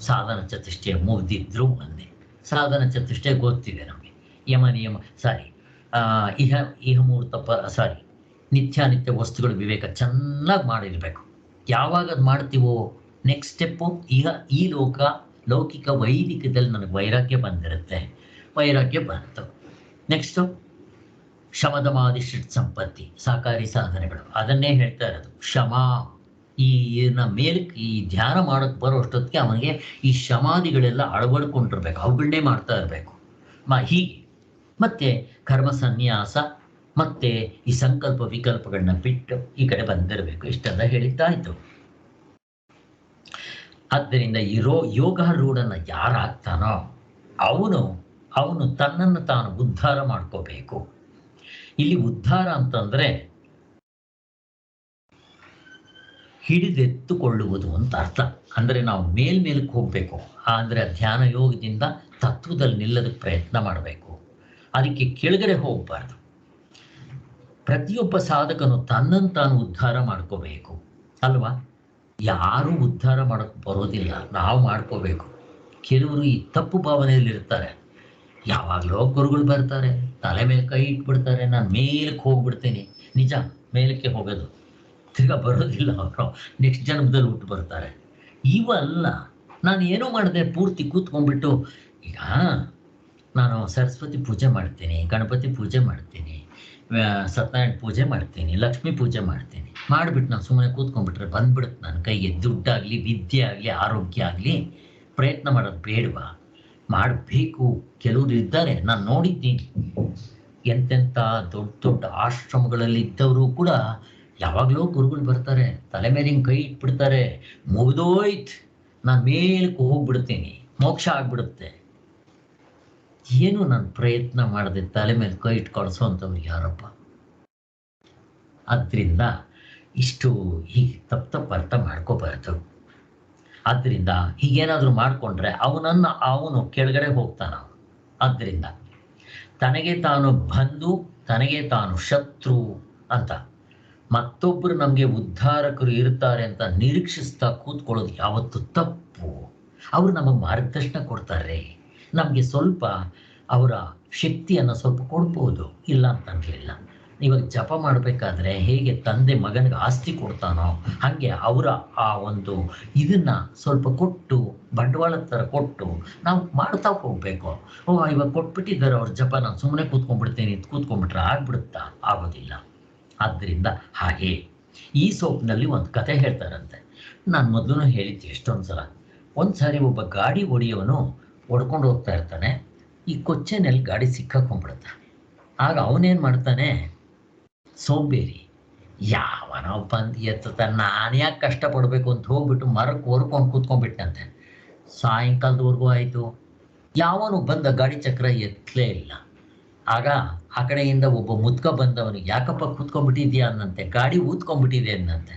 ಸಾಧನ ಚತುಷ್ಟಯ ಮುಗ್ದಿದ್ರು ಒಂದೇ. ಸಾಧನ ಚತುಷ್ಟಯ ಗೊತ್ತಿದೆ ನಮಗೆ. ಯಮ ನಿಯಮ ನಿತ್ಯಾನಿತ್ಯ ವಸ್ತುಗಳ ವಿವೇಕ ಚೆನ್ನಾಗಿ ಮಾಡಿರಬೇಕು. ಯಾವಾಗ ಅದು ಮಾಡ್ತೀವೋ ನೆಕ್ಸ್ಟ್ ಸ್ಟೆಪ್ಪು, ಈಗ ಈ ಲೌಕಿಕ ವೈದಿಕದಲ್ಲಿ ನನಗೆ ವೈರಾಗ್ಯ ಬಂದಿರುತ್ತೆ. ವೈರಾಗ್ಯ ಬಂತು. ನೆಕ್ಸ್ಟು ಶಮದಮಾದಿ ಷಟ್ ಸಂಪತ್ತಿ, ಸಾಕಾರಿ ಸಾಧನೆಗಳು, ಅದನ್ನೇ ಹೇಳ್ತಾ ಇರೋದು. ಶಮ, ಈ ಮೇಲಕ್ಕೆ ಈ ಧ್ಯಾನ ಮಾಡೋಕ್ಕೆ ಬರೋ ಅಷ್ಟೊತ್ತಿಗೆ ಅವನಿಗೆ ಈ ಶಮಾದಿಗಳೆಲ್ಲ ಅಳವಡ್ಕೊಂಡಿರ್ಬೇಕು, ಅವುಗಳನ್ನೇ ಮಾಡ್ತಾ ಇರಬೇಕು. ಹೀಗೆ ಮತ್ತೆ ಕರ್ಮ ಸನ್ಯಾಸ ಮತ್ತೆ ಈ ಸಂಕಲ್ಪ ವಿಕಲ್ಪಗಳನ್ನ ಬಿಟ್ಟು ಈ ಕಡೆ ಬಂದಿರಬೇಕು. ಇಷ್ಟೆಲ್ಲ ಹೇಳಿದ್ದಾಯ್ತು. ಆದ್ದರಿಂದ ಯೋಗಾರೂಢನ ಯಾರಾಗ್ತಾನೋ ಅವನು ತನ್ನನ್ನು ತಾನು ಉದ್ಧಾರ ಮಾಡ್ಕೋಬೇಕು. ಇಲ್ಲಿ ಉದ್ಧಾರ ಅಂತಂದ್ರೆ ಹಿಡಿದೆತ್ತುಕೊಳ್ಳುವುದು ಅಂತ ಅರ್ಥ. ಅಂದರೆ ನಾವು ಮೇಲ್ಮೇಲಕ್ಕೆ ಹೋಗಬೇಕು. ಅಂದರೆ ಧ್ಯಾನ ಯೋಗದಿಂದ ತತ್ವದಲ್ಲಿ ನಿಲ್ಲೋದಕ್ಕೆ ಪ್ರಯತ್ನ ಮಾಡಬೇಕು. ಅದಕ್ಕೆ ಕೆಳಗಡೆ ಹೋಗಬಾರ್ದು. ಪ್ರತಿಯೊಬ್ಬ ಸಾಧಕನು ತನ್ನನ್ನು ತಾನು ಉದ್ಧಾರ ಮಾಡ್ಕೋಬೇಕು ಅಲ್ವಾ? ಯಾರೂ ಉದ್ಧಾರ ಮಾಡೋಕ್ಕೆ ಬರೋದಿಲ್ಲ, ನಾವು ಮಾಡ್ಕೋಬೇಕು. ಕೆಲವರು ಈ ತಪ್ಪು ಭಾವನೆಯಲ್ಲಿರ್ತಾರೆ. ಯಾವಾಗಲೋ ಗುರುಗಳು ಬರ್ತಾರೆ, ತಲೆ ಮೇಲೆ ಕೈ ಇಟ್ಬಿಡ್ತಾರೆ, ನಾನು ಮೇಲಕ್ಕೆ ಹೋಗ್ಬಿಡ್ತೀನಿ. ನಿಜ, ಮೇಲಕ್ಕೆ ಹೋಗೋದು, ತಿರ್ಗಾ ಬರೋದಿಲ್ಲ. ಅವರು ನೆಕ್ಸ್ಟ್ ಜನ್ಮದಲ್ಲಿ ಹುಟ್ಟು ಬರ್ತಾರೆ. ಇವೆಲ್ಲ ನಾನು ಏನೋ ಮಾಡಿದೆ, ಪೂರ್ತಿ ಕೂತ್ಕೊಂಡ್ಬಿಟ್ಟು ಈಗ ನಾನು ಸರಸ್ವತಿ ಪೂಜೆ ಮಾಡ್ತೀನಿ, ಗಣಪತಿ ಪೂಜೆ ಮಾಡ್ತೀನಿ, ಸತ್ಯನಾರಾಯಣ ಪೂಜೆ ಮಾಡ್ತೀನಿ, ಲಕ್ಷ್ಮೀ ಪೂಜೆ ಮಾಡ್ತೀನಿ, ಮಾಡಿಬಿಟ್ಟು ನಾನು ಸುಮ್ಮನೆ ಕೂತ್ಕೊಂಡ್ಬಿಟ್ರೆ ಬಂದ್ಬಿಡುತ್ತೆ ನನ್ನ ಕೈಗೆ. ದುಡ್ಡಾಗಲಿ, ವಿದ್ಯೆ ಆಗಲಿ, ಆರೋಗ್ಯ ಆಗಲಿ, ಪ್ರಯತ್ನ ಮಾಡೋದು ಬೇಡವಾ? ಮಾಡಬೇಕು. ಕೆಲವರು ಇದ್ದಾರೆ, ನಾನು ನೋಡಿದ್ದೀನಿ. ಎಂತೆಂಥ ದೊಡ್ಡ ದೊಡ್ಡ ಆಶ್ರಮಗಳಲ್ಲಿ ಇದ್ದವರು ಕೂಡ ಯಾವಾಗಲೂ ಗುರುಗಳು ಬರ್ತಾರೆ, ತಲೆ ಮೇಲೆ ಹಿಂಗೆ ಕೈ ಇಟ್ಬಿಡ್ತಾರೆ, ಮುಗಿದೋಯ್ತು, ನಾನು ಮೇಲಕ್ಕೆ ಹೋಗ್ಬಿಡ್ತೀನಿ, ಮೋಕ್ಷ ಆಗ್ಬಿಡುತ್ತೆ. ಏನು ನಾನು ಪ್ರಯತ್ನ ಮಾಡದೆ ತಲೆ ಮೇಲೆ ಕೈ ಇಟ್ಟು ಕಳಿಸೋವಂಥವ್ರು ಯಾರಪ್ಪ? ಆದ್ದರಿಂದ ಇಷ್ಟು ಹೀಗೆ ತಪ್ಪು ಅರ್ಥ ಮಾಡ್ಕೋಬಾರ್ದು. ಆದ್ದರಿಂದ ಹೀಗೇನಾದರೂ ಮಾಡಿಕೊಂಡ್ರೆ ಅವನು ಕೆಳಗಡೆ ಹೋಗ್ತಾನ. ಆದ್ದರಿಂದ ತನಗೆ ತಾನು ಬಂಧು, ತನಗೆ ತಾನು ಶತ್ರು ಅಂತ ಮತ್ತೊಬ್ಬರು ನಮಗೆ ಉದ್ಧಾರಕರು ಇರ್ತಾರೆ ಅಂತ ನಿರೀಕ್ಷಿಸ್ತಾ ಕೂತ್ಕೊಳ್ಳೋದು ಯಾವತ್ತು ತಪ್ಪು. ಅವರು ನಮಗೆ ಮಾರ್ಗದರ್ಶನ ಕೊಡ್ತಾರೆ, ನಮಗೆ ಸ್ವಲ್ಪ ಅವರ ಶಕ್ತಿಯನ್ನು ಸ್ವಲ್ಪ ಕೊಡ್ಬೋದು, ಇಲ್ಲ ಅಂತಂದಿಲ್ಲ. ಇವಾಗ ಜಪ ಮಾಡಬೇಕಾದ್ರೆ ಹೇಗೆ ತಂದೆ ಮಗನಿಗೆ ಆಸ್ತಿ ಕೊಡ್ತಾನೋ ಹಾಗೆ ಅವರ ಆ ಒಂದು ಇದನ್ನು ಸ್ವಲ್ಪ ಕೊಟ್ಟು, ಬಂಡವಾಳದ ಥರ ಕೊಟ್ಟು ನಾವು ಮಾಡ್ತಾ ಹೋಗಬೇಕು. ಇವಾಗ ಕೊಟ್ಬಿಟ್ಟಿದ್ದಾರೆ ಅವ್ರ ಜಪ, ನಾನು ಸುಮ್ಮನೆ ಕೂತ್ಕೊಂಡ್ಬಿಟ್ರೆ ಆಗ್ಬಿಡುತ್ತಾ? ಆಗೋದಿಲ್ಲ. ಆದ್ದರಿಂದ ಹಾಗೆ ಈ ಸೋಪ್ನಲ್ಲಿ ಒಂದು ಕತೆ ಹೇಳ್ತಾರಂತೆ. ನಾನು ಮೊದಲು ಹೇಳಿದ್ದೆ ಎಷ್ಟೊಂದು ಸಲ. ಒಂದು ಸಾರಿ ಒಬ್ಬ ಗಾಡಿ ಹೊಡೆಯೋನು ಹೊಡ್ಕೊಂಡು ಹೋಗ್ತಾ ಇರ್ತಾನೆ. ಈ ಕೊಚ್ಚೆನಲ್ಲಿ ಗಾಡಿ ಸಿಕ್ಕಾಕೊಂಡ್ಬಿಡುತ್ತೆ. ಆಗ ಅವನೇನು ಮಾಡ್ತಾನೆ, ಸೋಂಬೇರಿ, ಯಾವನೋ ಬಂದು ಎತ್ತುತ್ತಾನೆ, ನಾನು ಯಾಕೆ ಕಷ್ಟಪಡಬೇಕು ಅಂತ ಹೋಗ್ಬಿಟ್ಟು ಮರಕ್ಕೆ ಹೊರ್ಕೊಂಡು ಕೂತ್ಕೊಂಡ್ಬಿಟ್ಟಂತೆ. ಸಾಯಂಕಾಲದವರೆಗೂ ಆಯಿತು, ಯಾವನು ಬಂದ ಗಾಡಿ ಚಕ್ರ ಎತ್ತಲೇ ಇಲ್ಲ. ಆಗ ಆ ಕಡೆಯಿಂದ ಒಬ್ಬ ಮುದ್ಕ ಬಂದವನಿಗೆ, ಯಾಕಪ್ಪ ಕೂತ್ಕೊಂಡ್ಬಿಟ್ಟಿದ್ಯಾ ಅನ್ನಂತೆ. ಗಾಡಿ ಊದ್ಕೊಂಡ್ಬಿಟ್ಟಿದೆ ಅನ್ನಂತೆ.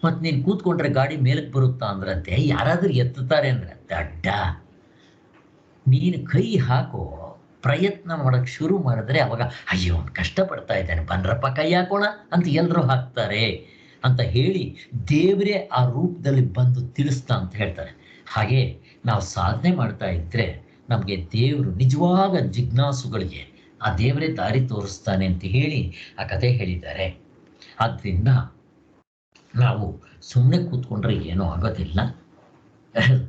ಮತ್ತು ನೀನು ಕೂತ್ಕೊಂಡ್ರೆ ಗಾಡಿ ಮೇಲಕ್ಕೆ ಬರುತ್ತಾ ಅಂದ್ರಂತೆ. ಯಾರಾದರೂ ಎತ್ತುತ್ತಾರೆ ಅಂದ್ರಂತೆ. ಅಡ್ಡ, ನೀನು ಕೈ ಹಾಕೋ, ಪ್ರಯತ್ನ ಮಾಡೋಕ್ಕೆ ಶುರು ಮಾಡಿದ್ರೆ ಅವಾಗ ಅಯ್ಯೋ ಅವ್ನು ಕಷ್ಟಪಡ್ತಾ ಇದ್ದಾನೆ, ಬನ್ರಪ್ಪ ಕೈ ಹಾಕೋಣ ಅಂತ ಎಲ್ಲರೂ ಹಾಕ್ತಾರೆ ಅಂತ ಹೇಳಿ ದೇವರೇ ಆ ರೂಪದಲ್ಲಿ ಬಂದು ತಿಳಿಸ್ತಾ ಅಂತ ಹೇಳ್ತಾರೆ. ಹಾಗೆ ನಾವು ಸಾಧನೆ ಮಾಡ್ತಾ ಇದ್ದರೆ ನಮಗೆ ದೇವರು ನಿಜವಾದ ಜಿಜ್ಞಾಸುಗಳಿಗೆ ಆ ದೇವರೇ ದಾರಿ ತೋರಿಸ್ತಾನೆ ಅಂತ ಹೇಳಿ ಆ ಕಥೆ ಹೇಳಿದ್ದಾರೆ. ಆದ್ದರಿಂದ ನಾವು ಸುಮ್ಮನೆ ಕೂತ್ಕೊಂಡ್ರೆ ಏನೂ ಆಗೋದಿಲ್ಲ.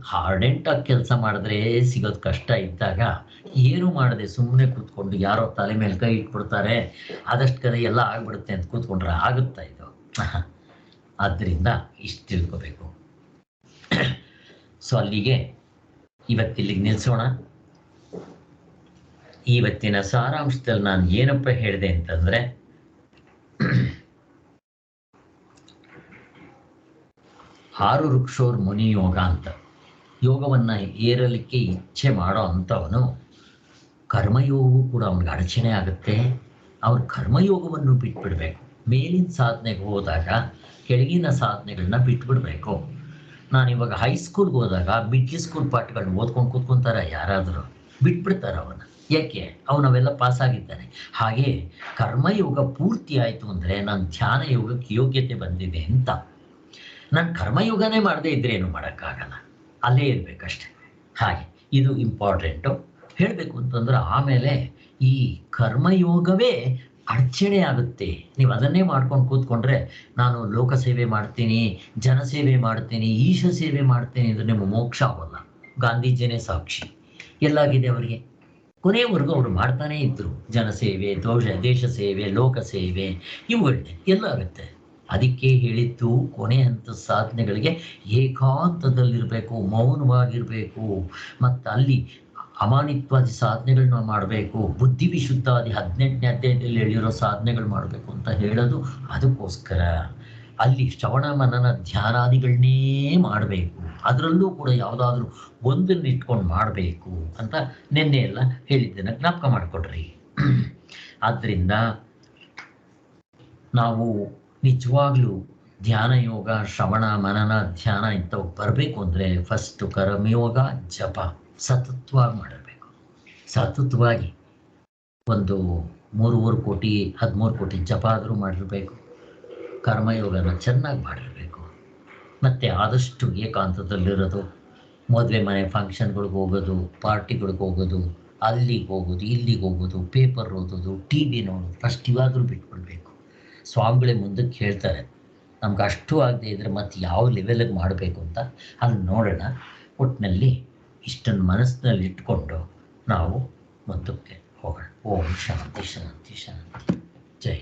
ಹಾರ್ಡೆಂಟಾಗಿ ಕೆಲಸ ಮಾಡಿದ್ರೆ ಸಿಗೋದು ಕಷ್ಟ ಇದ್ದಾಗ ಏನು ಮಾಡದೆ ಸುಮ್ಮನೆ ಕೂತ್ಕೊಂಡು ಯಾರೋ ತಲೆ ಮೇಲೆ ಕೈ ಇಟ್ಬಿಡ್ತಾರೆ, ಆದಷ್ಟು ಕಡೆ ಎಲ್ಲ ಆಗ್ಬಿಡುತ್ತೆ ಅಂತ ಕೂತ್ಕೊಂಡ್ರೆ ಆಗುತ್ತಾ ಇದು? ಆದ್ದರಿಂದ ಇಷ್ಟು ತಿಳ್ಕೋಬೇಕು. ಸೊ ಅಲ್ಲಿಗೆ ಇವತ್ತಿಲ್ಲಿಗೆ ನಿಲ್ಲಿಸೋಣ. ಇವತ್ತಿನ ಸಾರಾಂಶದಲ್ಲಿ ನಾನು ಏನಪ್ಪ ಹೇಳಿದೆ ಅಂತಂದರೆ, ಆರು ವೃಕ್ಷೋರ್ ಮುನಿ ಯೋಗ ಅಂತ, ಯೋಗವನ್ನು ಏರಲಿಕ್ಕೆ ಇಚ್ಛೆ ಮಾಡೋ ಅಂಥವನು ಕರ್ಮಯೋಗವೂ ಕೂಡ ಅವನಿಗೆ ಅಡಚಣೆ ಆಗುತ್ತೆ. ಅವ್ರ ಕರ್ಮಯೋಗವನ್ನು ಬಿಟ್ಬಿಡ್ಬೇಕು. ಮೇಲಿನ ಸಾಧನೆಗೆ ಹೋದಾಗ ಕೆಳಗಿನ ಸಾಧನೆಗಳನ್ನ ಬಿಟ್ಬಿಡ್ಬೇಕು. ನಾನಿವಾಗ ಹೈಸ್ಕೂಲ್ಗೆ ಹೋದಾಗ ಮಿಡ್ಲ್ ಸ್ಕೂಲ್ ಪಾಠಗಳನ್ನ ಓದ್ಕೊಂಡು ಕೂತ್ಕೊಂತಾರೆ, ಯಾರಾದರೂ ಬಿಟ್ಬಿಡ್ತಾರೆ ಅವನ್ನ. ಯಾಕೆ? ಅವನವೆಲ್ಲ ಪಾಸಾಗಿದ್ದಾನೆ. ಹಾಗೆ ಕರ್ಮಯೋಗ ಪೂರ್ತಿ ಆಯಿತು ಅಂದರೆ ನಾನು ಧ್ಯಾನ ಯೋಗಕ್ಕೆ ಯೋಗ್ಯತೆ ಬಂದಿದೆ ಅಂತ. ನಾನು ಕರ್ಮಯೋಗನೇ ಮಾಡದೇ ಇದ್ರೆ ಏನು ಮಾಡೋಕ್ಕಾಗಲ್ಲ, ಅಲ್ಲೇ ಇರಬೇಕಷ್ಟೆ. ಹಾಗೆ ಇದು ಇಂಪಾರ್ಟೆಂಟು ಹೇಳಬೇಕು ಅಂತಂದ್ರೆ. ಆಮೇಲೆ ಈ ಕರ್ಮಯೋಗವೇ ಅಡಚಣೆ ಆಗುತ್ತೆ. ನೀವು ಅದನ್ನೇ ಮಾಡ್ಕೊಂಡು ಕೂತ್ಕೊಂಡ್ರೆ ನಾನು ಲೋಕ ಸೇವೆ ಮಾಡ್ತೀನಿ, ಜನಸೇವೆ ಮಾಡ್ತೀನಿ, ಈಶ ಸೇವೆ ಮಾಡ್ತೀನಿ ಅಂದರೆ ನಿಮ್ಮ ಮೋಕ್ಷ ಆಗೋಲ್ಲ. ಗಾಂಧೀಜಿನೇ ಸಾಕ್ಷಿ. ಎಲ್ಲಾಗಿದೆ ಅವರಿಗೆ? ಕೊನೆಯವರೆಗೂ ಅವರು ಮಾಡ್ತಾನೇ ಇದ್ದರು. ಜನಸೇವೆ, ದೇಶ ಸೇವೆ, ಲೋಕ ಸೇವೆ ಇವುಗಳನ್ನೇ ಎಲ್ಲ ಆಗುತ್ತೆ. ಅದಕ್ಕೆ ಹೇಳಿದ್ದು ಕೊನೆ ಹಂತದ ಸಾಧನೆಗಳಿಗೆ ಏಕಾಂತದಲ್ಲಿರಬೇಕು, ಮೌನವಾಗಿರಬೇಕು, ಮತ್ತು ಅಲ್ಲಿ ಅಮಾನಿತ್ವಾದಿ ಸಾಧನೆಗಳನ್ನ ಮಾಡಬೇಕು, ಬುದ್ಧಿ ವಿಶುದ್ಧಾದಿ 18ನೇ ಅಧ್ಯಾಯದಲ್ಲಿ ಹೇಳಿರೋ ಸಾಧನೆಗಳು ಮಾಡಬೇಕು ಅಂತ ಹೇಳೋದು ಅದಕ್ಕೋಸ್ಕರ. ಅಲ್ಲಿ ಶ್ರವಣ ಮನನ ಧ್ಯಾನಾದಿಗಳನ್ನೇ ಮಾಡಬೇಕು. ಅದರಲ್ಲೂ ಕೂಡ ಯಾವುದಾದ್ರೂ ಒಂದನ್ನು ಇಟ್ಕೊಂಡು ಮಾಡಬೇಕು ಅಂತ ನಿನ್ನೆ ಎಲ್ಲ ಹೇಳಿದ್ದನ್ನು ಜ್ಞಾಪಕ ಮಾಡಿಕೊಡ್ರಿ. ಆದ್ದರಿಂದ ನಾವು ನಿಜವಾಗ್ಲೂ ಧ್ಯಾನ ಯೋಗ, ಶ್ರವಣ ಮನನ ಧ್ಯಾನ ಇಂಥವು ಬರಬೇಕು ಅಂದರೆ ಫಸ್ಟು ಕರ್ಮಯೋಗ, ಜಪ ಸತತವಾಗಿ ಮಾಡಿರಬೇಕು. ಸತತವಾಗಿ ಒಂದು 3 ಕೋಟಿ 13 ಕೋಟಿ ಜಪ ಆದರೂ ಮಾಡಿರಬೇಕು. ಕರ್ಮಯೋಗನ ಚೆನ್ನಾಗಿ ಮಾಡಿರಬೇಕು. ಮತ್ತು ಆದಷ್ಟು ಏಕಾಂತದಲ್ಲಿರೋದು. ಮದುವೆ ಮನೆ ಫಂಕ್ಷನ್ಗಳಿಗೆ ಹೋಗೋದು, ಪಾರ್ಟಿಗಳಿಗೆ ಹೋಗೋದು, ಅಲ್ಲಿಗೆ ಹೋಗೋದು, ಇಲ್ಲಿಗೆ ಹೋಗೋದು, ಪೇಪರ್ ಓದೋದು, ಟಿ ವಿ ನೋಡೋದು, ಫಸ್ಟ್ ಇವಾದರೂ ಬಿಟ್ಕೊಳ್ಬೇಕು. ಸ್ವಾಮಿಗಳೇ ಮುಂದಕ್ಕೆ ಹೇಳ್ತಾರೆ, ನಮ್ಗೆ ಅಷ್ಟು ಆಗದೆ ಇದ್ದರೆ ಮತ್ತು ಯಾವ ಲೆವೆಲಿಗೆ ಮಾಡಬೇಕು ಅಂತ ಅಲ್ಲಿ ನೋಡೋಣ. ಒಟ್ಟಿನಲ್ಲಿ ಇಷ್ಟನ್ನು ಮನಸ್ಸಿನಲ್ಲಿ ಇಟ್ಕೊಂಡು ನಾವು ಮುಂದಕ್ಕೆ ಹೋಗೋಣ. ಓಂ ಶಾಂತಿ ಶಾಂತಿ ಶಾಂತಿ. ಜೈ.